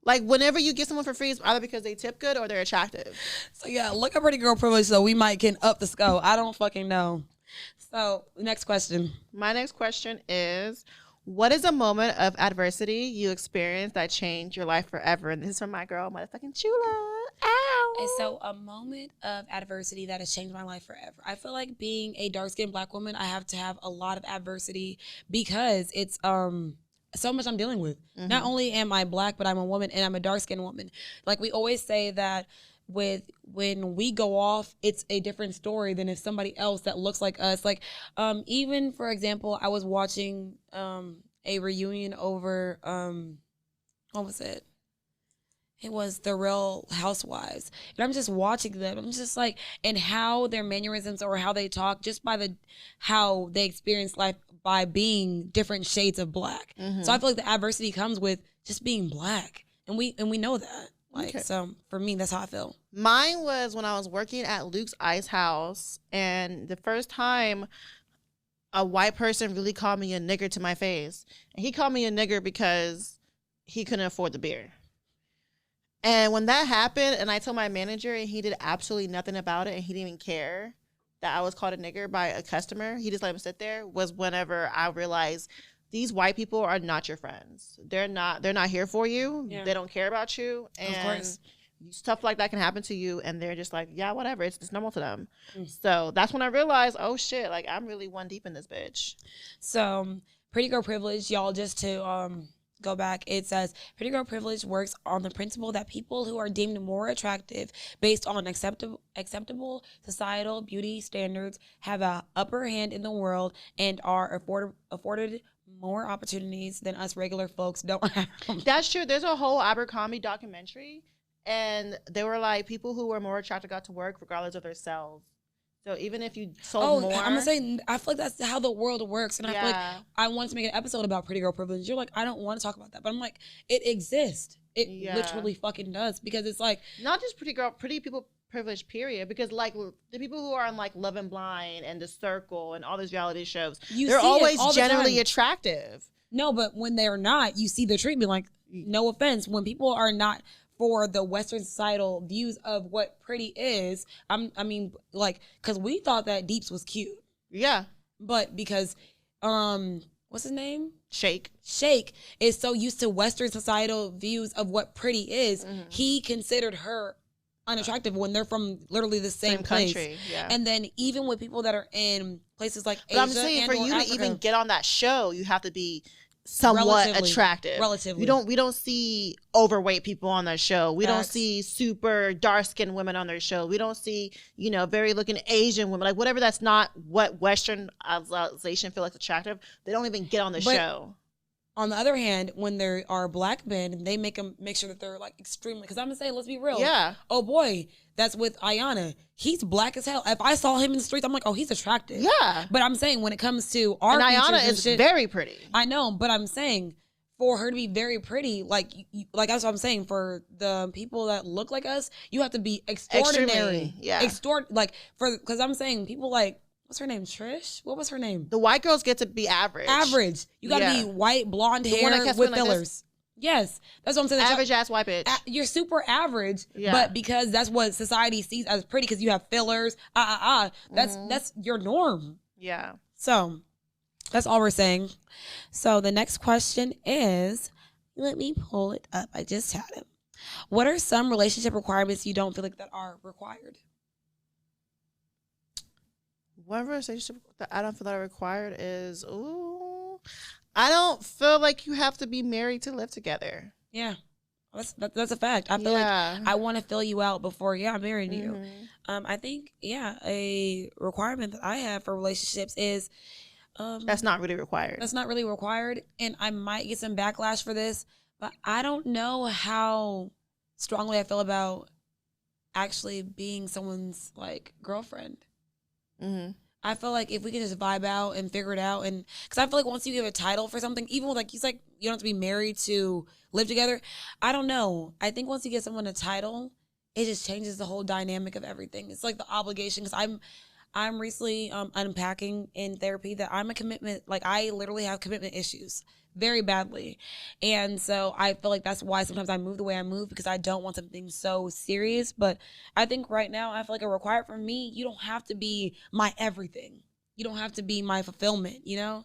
Like, whenever you get someone for free, it's either because they tip good or they're attractive. So yeah, look at pretty girl privilege so we might can up the score. I don't fucking know. So next question. My next question is, what is a moment of adversity you experienced that changed your life forever? And this is from my girl, motherfucking Chula. Ow. And so a moment of adversity that has changed my life forever. I feel like being a dark-skinned Black woman, I have to have a lot of adversity because it's so much I'm dealing with. Mm-hmm. Not only am I Black, but I'm a woman and I'm a dark-skinned woman. Like we always say that when we go off, it's a different story than if somebody else that looks like us. Like, even for example, I was watching a reunion over what was it? It was The Real Housewives. And I'm just watching them. I'm just like, and how their mannerisms or how they talk, just by how they experience life by being different shades of black. So I feel like the adversity comes with just being black. And we know that. Like, Okay. so for me, that's how I feel. Mine was when I was working at Luke's Ice House, and the first time a white person really called me a nigger to my face. And he called me a nigger because he couldn't afford the beer. And when that happened, and I told my manager, and he did absolutely nothing about it, and he didn't even care that I was called a nigger by a customer, he just let him sit there, was whenever I realized these white people are not your friends. They're not here for you. Yeah. They don't care about you. And Of course. stuff like that can happen to you, and they're just like, yeah, whatever. It's just normal to them. Mm. So that's when I realized, oh shit, like I'm really one deep in this bitch. So Pretty Girl Privilege, y'all, just to go back, it says Pretty Girl Privilege works on the principle that people who are deemed more attractive based on acceptable societal beauty standards have a upper hand in the world and are afforded more opportunities than us regular folks don't have. That's true. There's a whole Abercrombie documentary, and they were like, people who were more attractive got to work regardless of their selves. So even if you sold more, I'm gonna say, I feel like that's how the world works, and I feel like Yeah. I wanted to make an episode about Pretty Girl Privilege. You're like, I don't want to talk about that, but I'm like, it exists. It Yeah. literally fucking does, because it's like, not just pretty people privilege, period. Because like the people who are on like Love and Blind and The Circle and all these reality shows, you they're see it always all the generally time. attractive. No, but when they're not, you see the treatment. Like, no offense, when people are not for the Western societal views of what pretty is, I mean, like, because we thought that Deeps was cute, Yeah, but because, what's his name? Shake. Shake is so used to Western societal views of what pretty is, he considered her unattractive when they're from literally the same place. country. Yeah. And then even with people that are in places like But Asia, I'm saying and for or you Africa, to even get on that show, you have to be somewhat Relatively. attractive. Relatively. We don't see overweight people on that show. We don't Facts. see super dark skinned women on their show. We don't see, very looking Asian women. Like whatever that's not what Westernization feel like attractive, they don't even get on the But- show. on the other hand, when there are black men, they make sure that they're like extremely, because I'm gonna say, let's be real. Yeah. Oh boy, that's with Ayana. He's black as hell. If I saw him in the streets, I'm like, oh, he's attractive. Yeah. But I'm saying when it comes to our And features Ayana and is shit, very pretty. I know, but I'm saying for her to be very pretty, like like that's what I'm saying. For the people that look like us, you have to be extraordinary. Extremely, yeah. Because I'm saying people like, what's her name? Trish? What was her name? The white girls get to be average. Average. You gotta Yeah. be white, blonde The one that hair kept with going like fillers. Yes, that's what I'm saying. Average ass white bitch. You're super average, Yeah. but because that's what society sees as pretty, because you have fillers, that's your norm. Yeah. So that's all we're saying. So the next question is, let me pull it up. I just had it. What are some relationship requirements you don't feel like that are required? One relationship that I don't feel that are required is, I don't feel like you have to be married to live together. Yeah, that's a fact. I feel like I want to fill you out before I'm marrying you. I think a requirement that I have for relationships is That's not really required. that's not really required, and I might get some backlash for this, but I don't know how strongly I feel about actually being someone's like girlfriend. I feel like if we can just vibe out and figure it out, and because I feel like once you give a title for something, even with like you don't have to be married to live together. I don't know. I think once you give someone a title, it just changes the whole dynamic of everything. It's like the obligation, because I'm recently unpacking in therapy that I'm a commitment, like I literally have commitment issues very badly. And so I feel like that's why sometimes I move the way I move, because I don't want something so serious. But I think right now I feel like a required for me, you don't have to be my everything. You don't have to be my fulfillment, you know?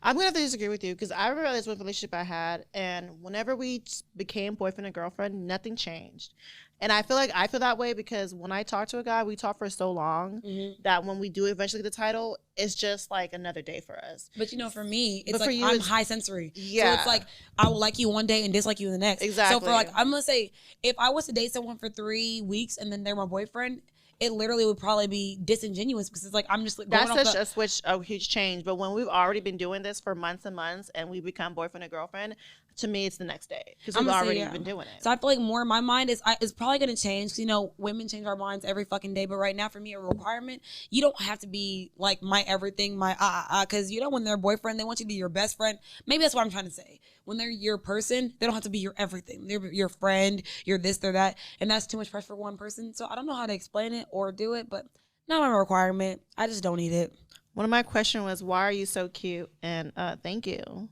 I'm going to have to disagree with you, because I realized what relationship I had, and whenever we became boyfriend and girlfriend, nothing changed. And I feel like I feel that way because when I talk to a guy, we talk for so long that when we do eventually get the title, it's just like another day for us. But for me, it's But for like you, I'm it's- high sensory. Yeah. So it's like I will like you one day and dislike you the next. Exactly. So for like, I'm gonna say, if I was to date someone for 3 weeks and then they're my boyfriend, it literally would probably be disingenuous, because it's like I'm just like, going That's off such a huge change. But when we've already been doing this for months and months and we become boyfriend and girlfriend, to me, it's the next day because I'm we've gonna say, already yeah. been doing it. So I feel like more in my mind is probably gonna change. 'Cause, you know, women change our minds every fucking day. But right now, for me, a requirement, you don't have to be like my everything, my because you know when they're a boyfriend, they want you to be your best friend. Maybe that's what I'm trying to say. When they're your person, they don't have to be your everything. They're your friend. You're this, they're that, and that's too much pressure for one person. So I don't know how to explain it or do it, but not my requirement. I just don't need it. One of my questions was, "Why are you so cute?" And thank you.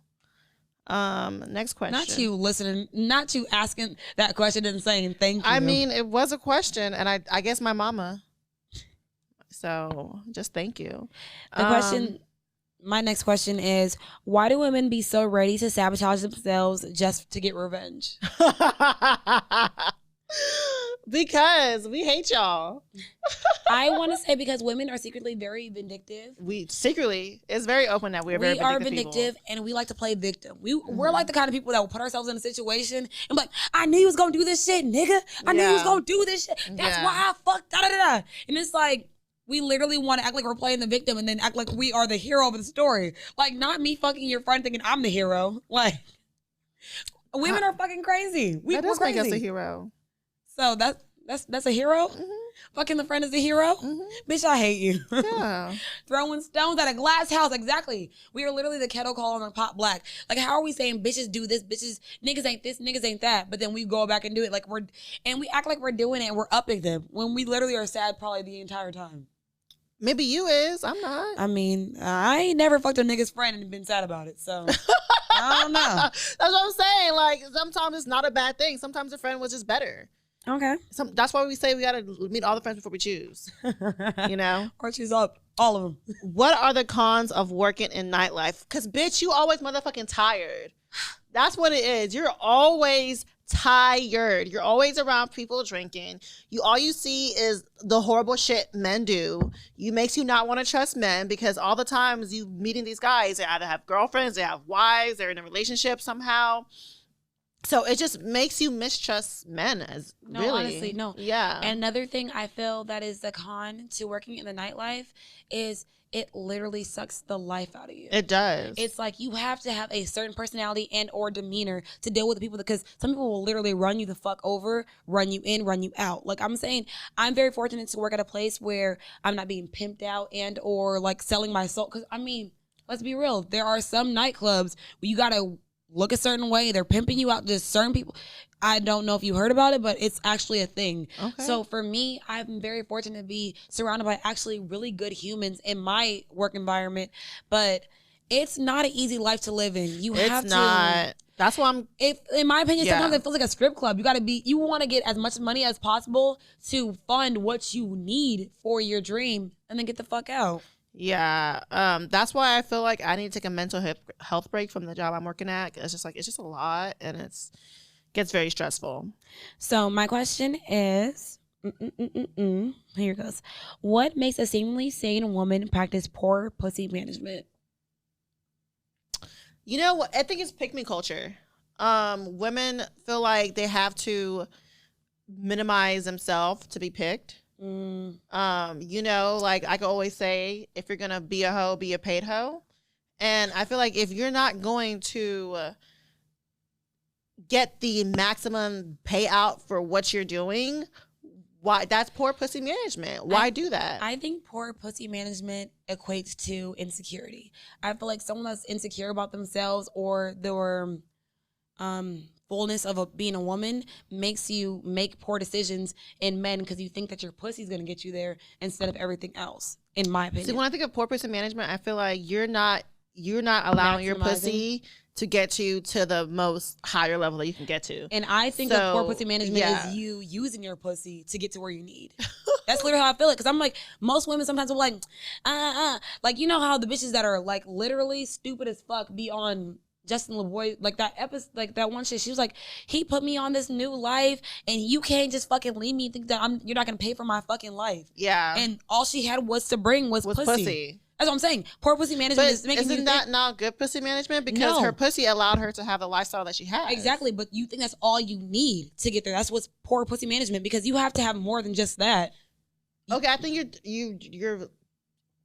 Next question. Not you listening, not you asking that question and saying thank you. I mean, it was a question, and I guess my mama. So just thank you. My next question is, why do women be so ready to sabotage themselves just to get revenge? Because we hate y'all. I want to say because women are secretly very vindictive. We secretly, it's very open that we're very vindictive people. And we like to play victim. We're like the kind of people that will put ourselves in a situation and be like, I knew you was gonna do this shit, nigga. I knew you was gonna do this shit. That's why I fucked da da da. And it's like, we literally want to act like we're playing the victim and then act like we are the hero of the story. Like, not me fucking your friend thinking I'm the hero. Like, women are fucking crazy. That does make us a hero. So that's a hero? Mm-hmm. Fucking the friend is a hero? Mm-hmm. Bitch, I hate you. Yeah. Throwing stones at a glass house. Exactly. We are literally the kettle calling on pot black. Like, how are we saying bitches do this, bitches, niggas ain't this, niggas ain't that, but then we go back and do it like we act like we're doing it and we're upping them when we literally are sad probably the entire time. Maybe you is. I'm not. I mean, I ain't never fucked a nigga's friend and been sad about it, so I don't know. That's what I'm saying. Like, sometimes it's not a bad thing. Sometimes a friend was just better. Okay. That's why we say we gotta meet all the friends before we choose. You know? Or choose up all of them. What are the cons of working in nightlife? Because, bitch, you always motherfucking tired. That's what it is. You're always tired. You're always around people drinking. All you see is the horrible shit men do. Makes you not want to trust men because all the times you meeting these guys, they either have girlfriends, they have wives, they're in a relationship somehow. So it just makes you mistrust men Honestly, no. Yeah. And another thing I feel that is the con to working in the nightlife is it literally sucks the life out of you. It does. It's like you have to have a certain personality and or demeanor to deal with the people because some people will literally run you the fuck over, run you in, run you out. Like I'm saying, I'm very fortunate to work at a place where I'm not being pimped out and or like selling my soul. Because I mean, let's be real. There are some nightclubs where you got to look a certain way. They're pimping you out. Just certain people. I don't know if you heard about it, but it's actually a thing. Okay. So for me, I'm very fortunate to be surrounded by actually really good humans in my work environment. But it's not an easy life to live in. It's not. That's why in my opinion, sometimes it feels like a strip club. You want to get as much money as possible to fund what you need for your dream and then get the fuck out. Yeah, that's why I feel like I need to take a mental health break from the job I'm working at. It's just a lot, and gets very stressful. So my question is, here it goes. What makes a seemingly sane woman practice poor pussy management? You know what? I think it's pick me culture. Women feel like they have to minimize themselves to be picked. You know, like I could always say, if you're gonna be a hoe, be a paid hoe. And I feel like if you're not going to get the maximum payout for what you're doing, that's poor pussy management. Why do that? I think poor pussy management equates to insecurity. I feel like someone that's insecure about themselves or their fullness of being a woman makes you make poor decisions in men because you think that your pussy's gonna get you there instead of everything else, in my opinion. See, when I think of poor pussy management, I feel like you're not allowing your pussy to get you to the most higher level that you can get to. And I think of poor pussy management is you using your pussy to get to where you need. That's literally how I feel it. Because I'm like, most women sometimes are like, like, you know how the bitches that are like literally stupid as fuck be on Justin LeBoy, like that episode, like that one shit. She was like, he put me on this new life, and you can't just fucking leave me and think that you're not gonna pay for my fucking life. Yeah. And all she had was to bring was pussy. That's what I'm saying. Poor pussy management is making isn't that not good pussy management? Because her pussy allowed her to have the lifestyle that she has. Exactly, but you think that's all you need to get there. That's what's poor pussy management, because you have to have more than just that. Okay, I think you're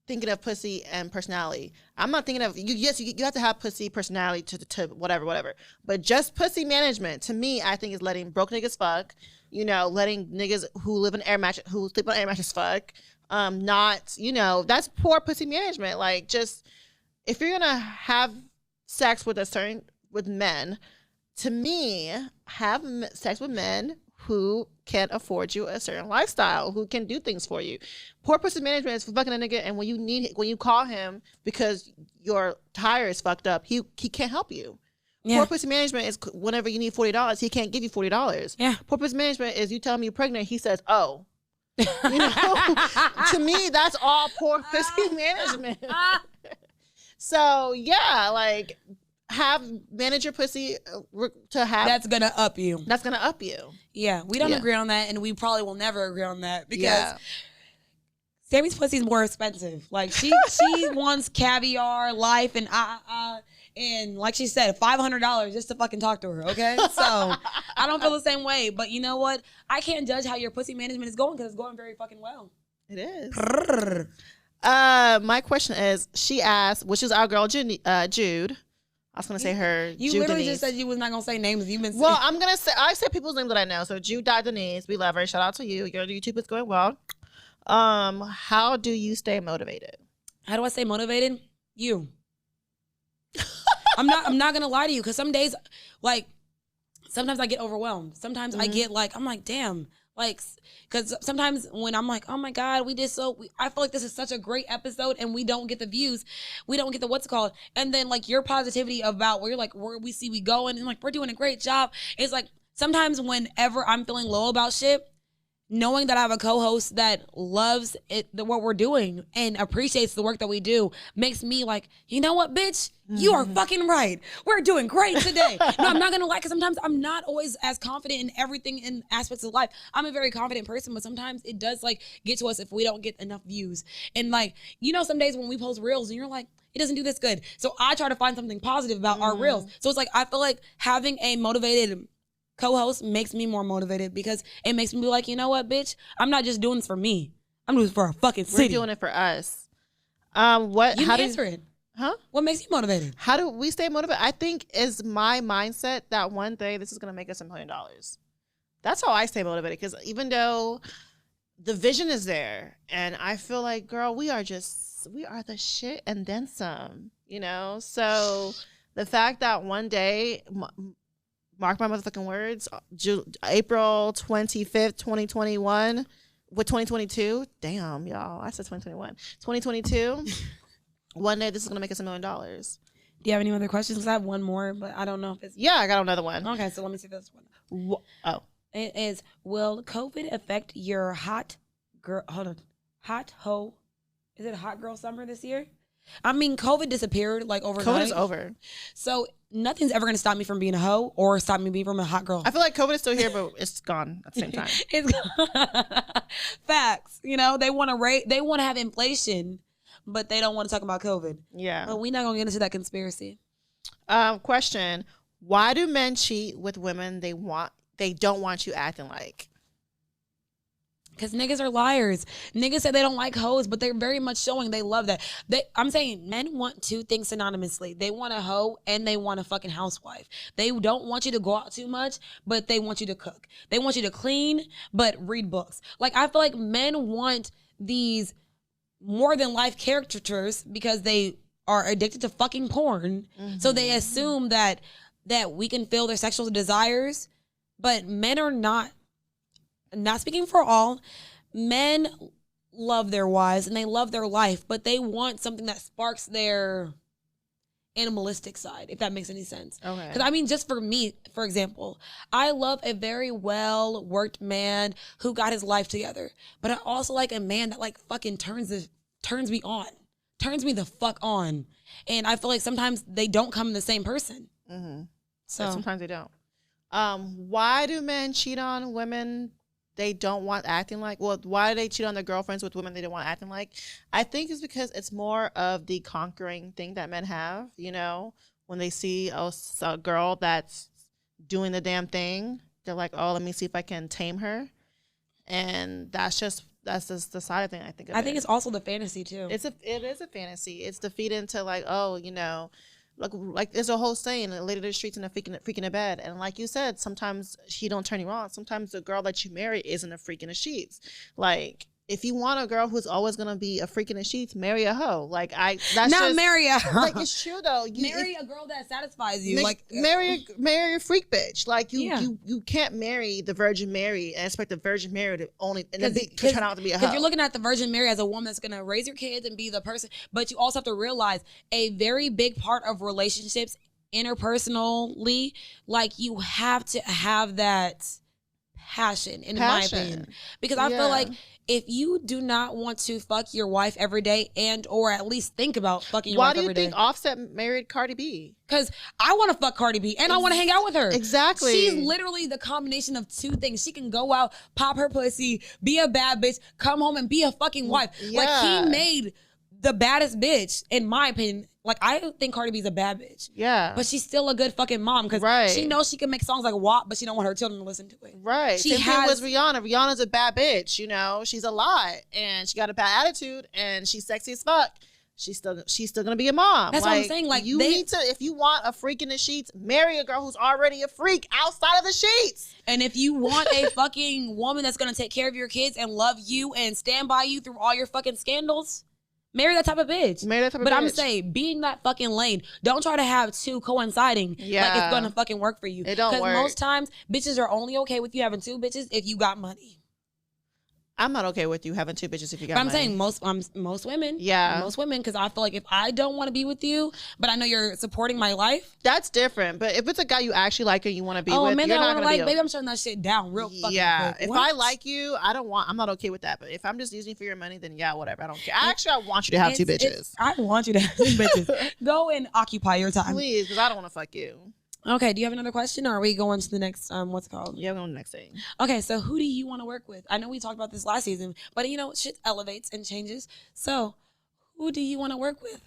thinking of pussy and personality. I'm not thinking of you. Yes, you have to have pussy, personality to whatever. But just pussy management to me, I think is letting broke niggas fuck. You know, letting niggas who live in who sleep on air mattress fuck. Not, you know, that's poor pussy management. Like, just if you're gonna have sex with men, to me, have sex with men who can afford you a certain lifestyle, who can do things for you. Poor pussy management is fucking a nigga, and when you call him because your tire is fucked up, he can't help you. Yeah. Poor pussy management is whenever you need $40, he can't give you $40. Yeah. Poor pussy management is you tell him you're pregnant, he says, oh. You know, to me, that's all poor pussy management. So yeah, like, manage your pussy to have. That's gonna up you. That's gonna up you. Yeah, we don't agree on that, and we probably will never agree on that because Sammy's pussy is more expensive. Like, she wants caviar, life, and like she said, $500 just to fucking talk to her. Okay, so I don't feel the same way. But you know what? I can't judge how your pussy management is going because it's going very fucking well. It is. My question is, she asked, which is our girl Jude. I was gonna say her. You Jude literally Denise. just said you was not gonna say names. You've been. Well, I'm gonna say I say people's names that I know. So Jude Denise, we love her. Shout out to you. Your YouTube is going well. How do you stay motivated? How do I stay motivated? You. I'm not gonna lie to you because some days, like, sometimes I get overwhelmed. Sometimes I get like, I'm like, damn. Like, because sometimes when I'm like, oh my God, I feel like this is such a great episode and we don't get the views. We don't get the what's it called. And then like your positivity about where you're like, where we see we going and like, we're doing a great job. It's like, sometimes whenever I'm feeling low about shit, knowing that I have a co-host that loves what we're doing and appreciates the work that we do makes me like, you know what, bitch? You are fucking right. We're doing great today. No, I'm not going to lie, because sometimes I'm not always as confident in everything in aspects of life. I'm a very confident person, but sometimes it does like get to us if we don't get enough views. And like, you know, some days when we post reels and you're like, it doesn't do this good. So I try to find something positive about our reels. So it's like, I feel like having a motivated co-host makes me more motivated because it makes me be like, you know what, bitch? I'm not just doing this for me. I'm doing this for a fucking city. We're doing it for us. What? You answer it. Huh? What makes you motivated? How do we stay motivated? I think is my mindset that one day this is going to make us $1 million. That's how I stay motivated, because even though the vision is there and I feel like, girl, we are the shit and then some, you know? So the fact that one day, mark my motherfucking words, April 25th, 2021, with 2022, damn, y'all, I said 2021. 2022, one day this is going to make us $1 million. Do you have any other questions? Because I have one more, but I don't know if it's... Yeah, I got another one. Okay, so let me see this one. Oh. It is, will COVID affect your hot girl... Hold on. Hot hoe... Is it a hot girl summer this year? I mean, COVID disappeared like overnight. COVID is over. So nothing's ever going to stop me from being a hoe or stop me being from a hot girl. I feel like COVID is still here, but it's gone at the same time. It's gone. Facts. You know, they want to have inflation, but they don't want to talk about COVID. Yeah. But we're not going to get into that conspiracy. Question. Why do men cheat with women they don't want you acting like? Because niggas are liars. Niggas say they don't like hoes, but they're very much showing they love that. I'm saying men want two things synonymously. They want a hoe and they want a fucking housewife. They don't want you to go out too much, but they want you to cook. They want you to clean, but read books. Like, I feel like men want these more than life caricatures because they are addicted to fucking porn. Mm-hmm. So they assume that we can fill their sexual desires, but men are not speaking for all, men love their wives and they love their life, but they want something that sparks their animalistic side, if that makes any sense. Okay. Because I mean, just for me, for example, I love a very well-worked man who got his life together, but I also like a man that like fucking turns me on, turns me the fuck on. And I feel like sometimes they don't come in the same person. Mm-hmm. So sometimes they don't. Why do men cheat on women they don't want acting like? Well, why do they cheat on their girlfriends with women they don't want acting like? I think it's because it's more of the conquering thing that men have, you know? When they see a girl that's doing the damn thing, they're like, oh, let me see if I can tame her. And that's just just the side thing I think of. I think it's also the fantasy too. It is a fantasy. It's the feed into like, oh, you know, like there's a whole saying, a lady to the streets and a freak in the bed. And like you said, sometimes she don't turn you on. Sometimes the girl that you marry isn't a freak in the sheets. Like, if you want a girl who's always gonna be a freak in the sheets, marry a hoe. Like marry a hoe. Like, it's true though. Marry a girl that satisfies you. Like marry a freak bitch. Like you can't marry the Virgin Mary and expect the Virgin Mary to only to turn out to be a hoe. Because you're looking at the Virgin Mary as a woman that's gonna raise your kids and be the person, but you also have to realize a very big part of relationships interpersonally, like you have to have that passion, in my opinion, because I feel like if you do not want to fuck your wife every day and or at least think about fucking your wife every day. Why do you think Offset married Cardi B? Because I want to fuck Cardi B and I want to hang out with her. Exactly. She's literally the combination of two things. She can go out, pop her pussy, be a bad bitch, come home and be a fucking wife. Yeah. Like, he made the baddest bitch, in my opinion. Like, I think Cardi B's a bad bitch. Yeah. But she's still a good fucking mom because she knows she can make songs like WAP, but she don't want her children to listen to it. Right. Same thing with Rihanna. Rihanna's a bad bitch, you know. She's a lot. And she got a bad attitude and she's sexy as fuck. She's still gonna be a mom. That's what I'm saying. Like, you need to, if you want a freak in the sheets, marry a girl who's already a freak outside of the sheets. And if you want a fucking woman that's gonna take care of your kids and love you and stand by you through all your fucking scandals, marry that type of bitch. But I'm saying, being that fucking lane, don't try to have two coinciding. Yeah. Like, it's gonna fucking work for you. It don't work. Because most times, bitches are only okay with you having two bitches if you got money. I'm not okay with you having two bitches if you got money. But I'm saying most women. Yeah. Most women, because I feel like if I don't want to be with you, but I know you're supporting my life. That's different. But if it's a guy you actually like and you want to be with, man, you're that not I going want to to be. Baby, I'm shutting that shit down real fucking quick. If I like you, I'm not okay with that. But if I'm just using you for your money, then yeah, whatever. I don't care. I want you to have two bitches. I want you to have two bitches. Go and occupy your time. Please, because I don't want to fuck you. Okay, do you have another question, or are we going to the next, what's it called? Yeah, we're going to the next thing. Okay, so who do you want to work with? I know we talked about this last season, but you know, shit elevates and changes. So who do you want to work with?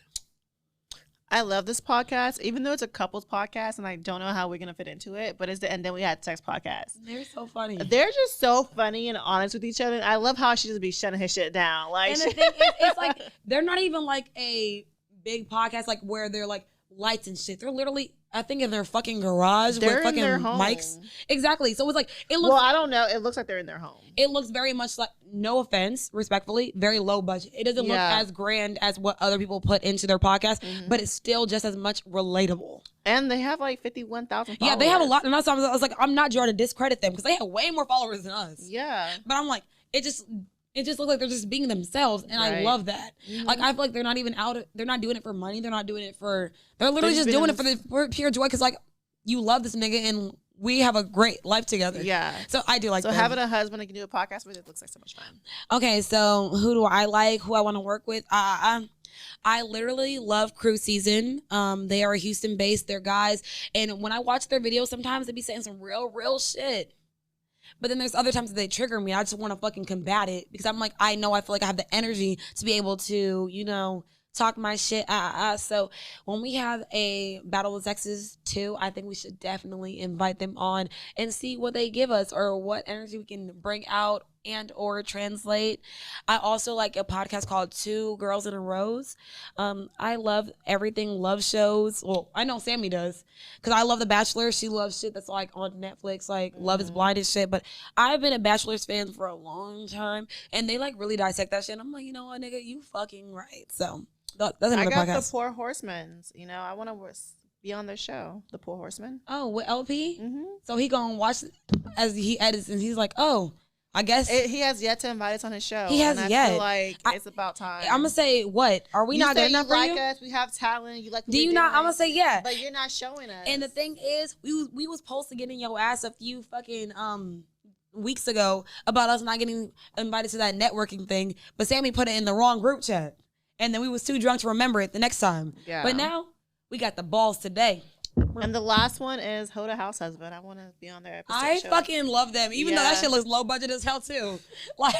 I love this podcast, even though it's a couples podcast, and I don't know how we're going to fit into it, but and then we had sex podcast. They're so funny. They're just so funny and honest with each other. I love how she just be shutting his shit down. Like, and the thing is, it's like, they're not even like a big podcast, like where they're like lights and shit. They're literally, I think, in their fucking garage with fucking mics. Exactly. So it's like, it looks. Well, I don't know. It looks like they're in their home. It looks very much like, no offense, respectfully, very low budget. It doesn't look as grand as what other people put into their podcast, but it's still just as much relatable. And they have like 51,000 followers. Yeah, they have a lot. And that's why I was like, I'm not trying to discredit them because they have way more followers than us. Yeah. But I'm like, it just looks like they're just being themselves, and I love that. Like, I feel like they're not even they're not doing it for money. They're not doing it they're literally just doing it for pure joy because, like, you love this nigga and we have a great life together. Yeah. So I do like that. So having a husband that can do a podcast with, it looks like so much fun. Okay, so who do I like? Who I want to work with? I literally love Crew Season. They are Houston based. They're guys, and when I watch their videos, sometimes they be saying some real shit. But then there's other times that they trigger me. I just want to fucking combat it because I'm like, I feel like I have the energy to be able to, you know, talk my shit. So when we have a Battle of the Sexes 2, I think we should definitely invite them on and see what they give us or what energy we can bring out and or translate. I also like a podcast called Two Girls in a Rose. I love everything love shows. Well, I know Sammy does because I love The Bachelor. She loves shit that's like on Netflix, like Love is Blind and shit. But I've been a Bachelor's fan for a long time, and they like really dissect that shit. And I'm like, you know what, nigga, you fucking right. So that's another podcast. I got podcast. The Poor Horsemen. You know, I want to be on their show, The Poor Horsemen. Oh, with LP? Mm-hmm. So he gonna watch as he edits, and he's like, oh, I guess he has yet to invite us on his show. He hasn't yet. I feel like it's about time. I'm gonna say, what are we not good enough for you? You like us. We have talent. You like. Do you not? I'm gonna say yeah. But you're not showing us. And the thing is, we was supposed to get in your ass a few fucking weeks ago about us not getting invited to that networking thing, but Sammy put it in the wrong group chat, and then we was too drunk to remember it the next time. Yeah. But now we got the balls today. And the last one is Hoda House Husband. I want to be on their episode. I fucking love them, even though that shit looks low budget as hell too. Like,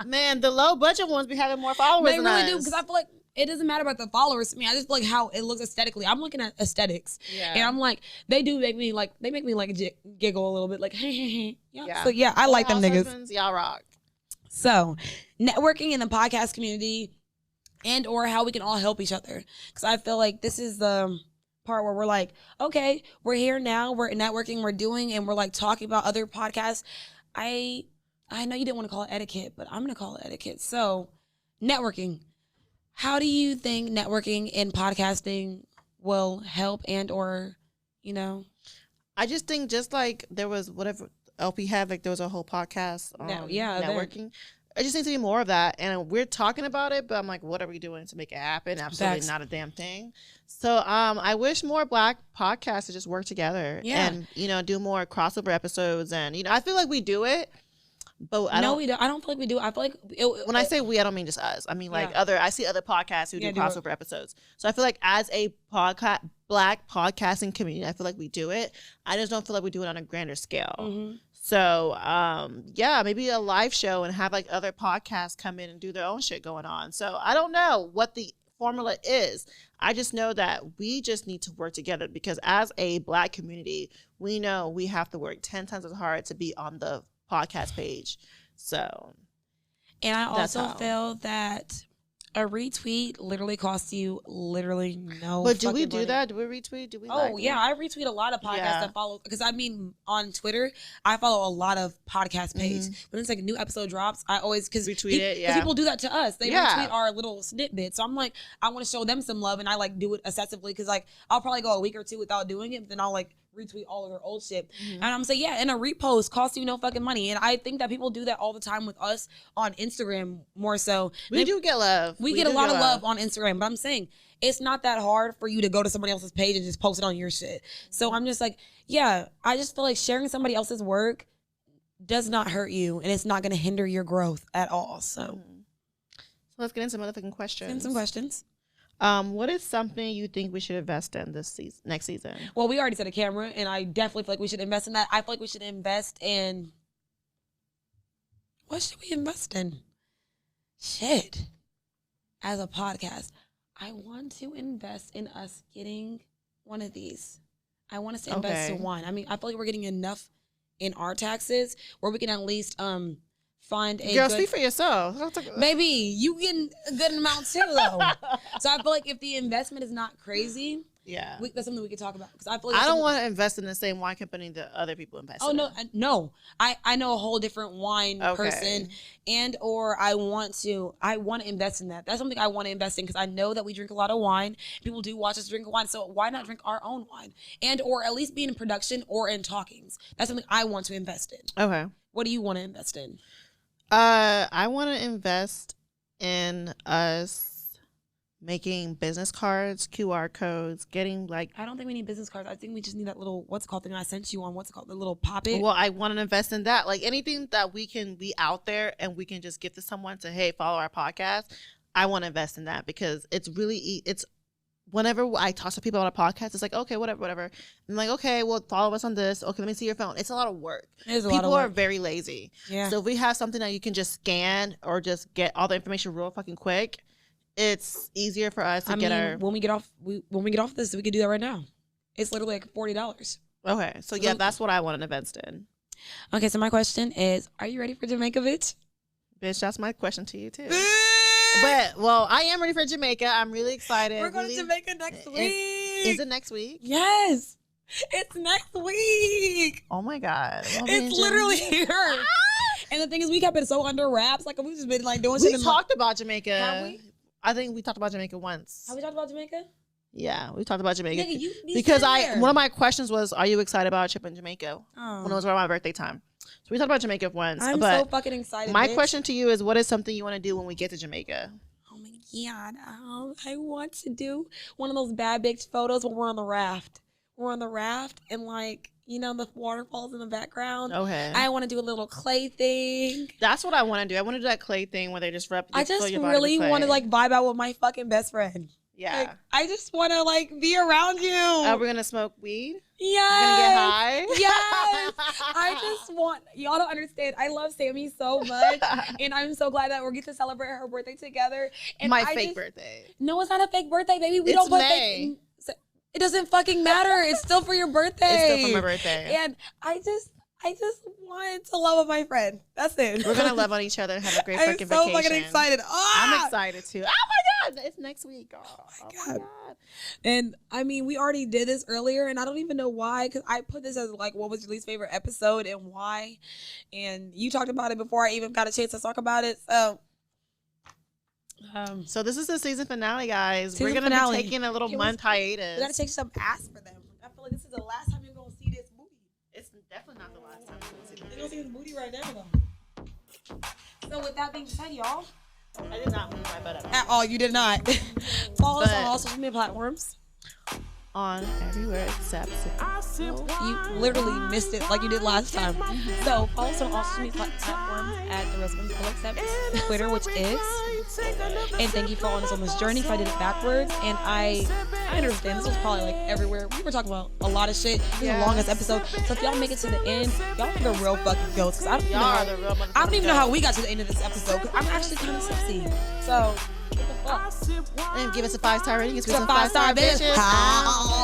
man, the low budget ones be having more followers. They really do, because I feel like it doesn't matter about the followers to me. I just feel like how it looks aesthetically. I'm looking at aesthetics, and I'm like, they make me giggle a little bit, like, hey. Yeah. So yeah, I like them niggas. Y'all rock. So, networking in the podcast community and or how we can all help each other. Because I feel like this is the part where we're like, okay, we're here now, we're networking, we're doing, and we're like talking about other podcasts. I know you didn't want to call it etiquette, but I'm going to call it etiquette. So, networking. How do you think networking in podcasting will help and or, you know? I just think just like there was whatever LP had, like there was a whole podcast on networking. It just needs to be more of that. And we're talking about it, but I'm like, what are we doing to make it happen? Absolutely not a damn thing. So I wish more Black podcasts to just work together and, you know, do more crossover episodes. And, you know, I feel like we do it. But I don't feel like we do. I feel like when I say we, I don't mean just us. I mean like I see other podcasts who do crossover episodes. So I feel like as a Black podcasting community, I feel like we do it. I just don't feel like we do it on a grander scale. Mm-hmm. So maybe a live show and have like other podcasts come in and do their own shit going on. So I don't know what the formula is. I just know that we just need to work together because as a Black community, we know we have to work 10 times as hard to be on the podcast page. So, and I also feel that a retweet literally costs you literally no. But do we do money. that? Do we retweet? Do we? I retweet a lot of podcasts that follow because I mean on Twitter I follow a lot of podcast pages. When it's like a new episode drops, I always retweet it. Yeah, people do that to us. They retweet our little snippets. So I'm like, I want to show them some love, and I like do it excessively because like I'll probably go a week or two without doing it, but then I'll like retweet all of her old shit. And I'm saying, and a repost costs you no fucking money. And I think that people do that all the time with us on Instagram more so. We do get love. We get a lot of love on Instagram, but I'm saying it's not that hard for you to go to somebody else's page and just post it on your shit. So I'm just like, I just feel like sharing somebody else's work does not hurt you and it's not going to hinder your growth at all. So let's get into some motherfucking questions. Some questions. What is something you think we should invest in next season? Well, we already said a camera, and I definitely feel like we should invest in that. I feel like we should invest in. What should we invest in? Shit. As a podcast, I want to invest in us getting one of these. I want us to invest in one. I mean, I feel like we're getting enough in our taxes where we can at least find a girl, speak for yourself. Baby, you getting a good amount too, though. So I feel like if the investment is not crazy, that's something we could talk about. Because I feel like I don't want to invest in the same wine company that other people invest. Oh no. I know a whole different wine person, and or I want to invest in that. That's something I want to invest in because I know that we drink a lot of wine. People do watch us drink wine, so why not drink our own wine and or at least be in production or in talkings? That's something I want to invest in. Okay. What do you want to invest in? I want to invest in us making business cards, QR codes, getting like. I don't think we need business cards. I think we just need that little thing I sent you on the little pop-it. Well, I want to invest in that. Like anything that we can be out there and we can just give to someone to, hey, follow our podcast. I want to invest in that because it's really, whenever I talk to people on a podcast, it's like, okay, whatever. I'm like, okay, well, follow us on this. Okay, let me see your phone. It's a lot of work. People are very lazy. Yeah. So if we have something that you can just scan or just get all the information real fucking quick, it's easier for us to get our. When we get off this, we could do that right now. It's literally like $40. Okay, so that's what I want to invest in. Okay, so my question is, are you ready for Jamaica, bitch? Bitch, that's my question to you too. But, well, I am ready for Jamaica. I'm really excited. We're going to Jamaica next week. Is it next week? Yes. It's next week. Oh, my God. It's literally here. And the thing is, we kept it so under wraps. Like, we've just been, like, doing shit. We talked about Jamaica. Have we? I think we talked about Jamaica once. Have we talked about Jamaica? Yeah, we talked about Jamaica. Nigga, because one of my questions was, are you excited about a trip in Jamaica? Oh. When it was around my birthday time. So we talked about Jamaica once. I'm so fucking excited. My question to you is, what is something you want to do when we get to Jamaica? Oh my God. I want to do one of those bad bitch photos when we're on the raft. We're on the raft and like, you know, the waterfalls in the background. Okay. I want to do a little clay thing. That's what I want to do. I want to do that clay thing where they just rub. I just really want to like vibe out with my fucking best friend. Yeah. Like, I just want to like be around you. We're going to smoke weed? Yes. We're going to get high? Yes. I just want, y'all don't understand. I love Sammy so much. And I'm so glad that we get to celebrate her birthday together. And my fake birthday. No, it's not a fake birthday, baby. We it's don't put May. It doesn't fucking matter. It's still for your birthday. It's still for my birthday. And I I just wanted to love on my friend. That's it. We're gonna love on each other and have a great I'm fucking so vacation. fucking excited. I'm excited too. Oh my god, it's next week. Oh my god. And I mean, we already did this earlier, and I don't even know why, because I put this as like, what was your least favorite episode and why? And you talked about it before I even got a chance to talk about it. So this is the season finale, guys. Season We're gonna finale. be taking a little month hiatus. We gotta take some ass for them. I feel like this is the last time you're gonna see this booty. It's definitely not the last time we're gonna see You're this. gonna see this booty right now, though. So with that being said, y'all, I did not move my butt up. at all, you did not. Follow us But- on all social media platforms. On everywhere except I sip You literally missed it like you did last time. So follow us on all social media platforms at the Rosamund Full Accept Twitter, which is. And thank you for following us on this journey. If I did it backwards, and I understand this was probably like everywhere. We were talking about a lot of shit. This is the longest episode. So if y'all make it to the end, y'all are the real fucking goats. 'Cause I don't even know Y'all how- are the real motherfuckers. I don't even know how we got to the end of this episode. 'Cause I'm actually kind of tipsy. So what the fuck? And give us a 5-star rating. It's It's a some 5-star bitch. bitches. How?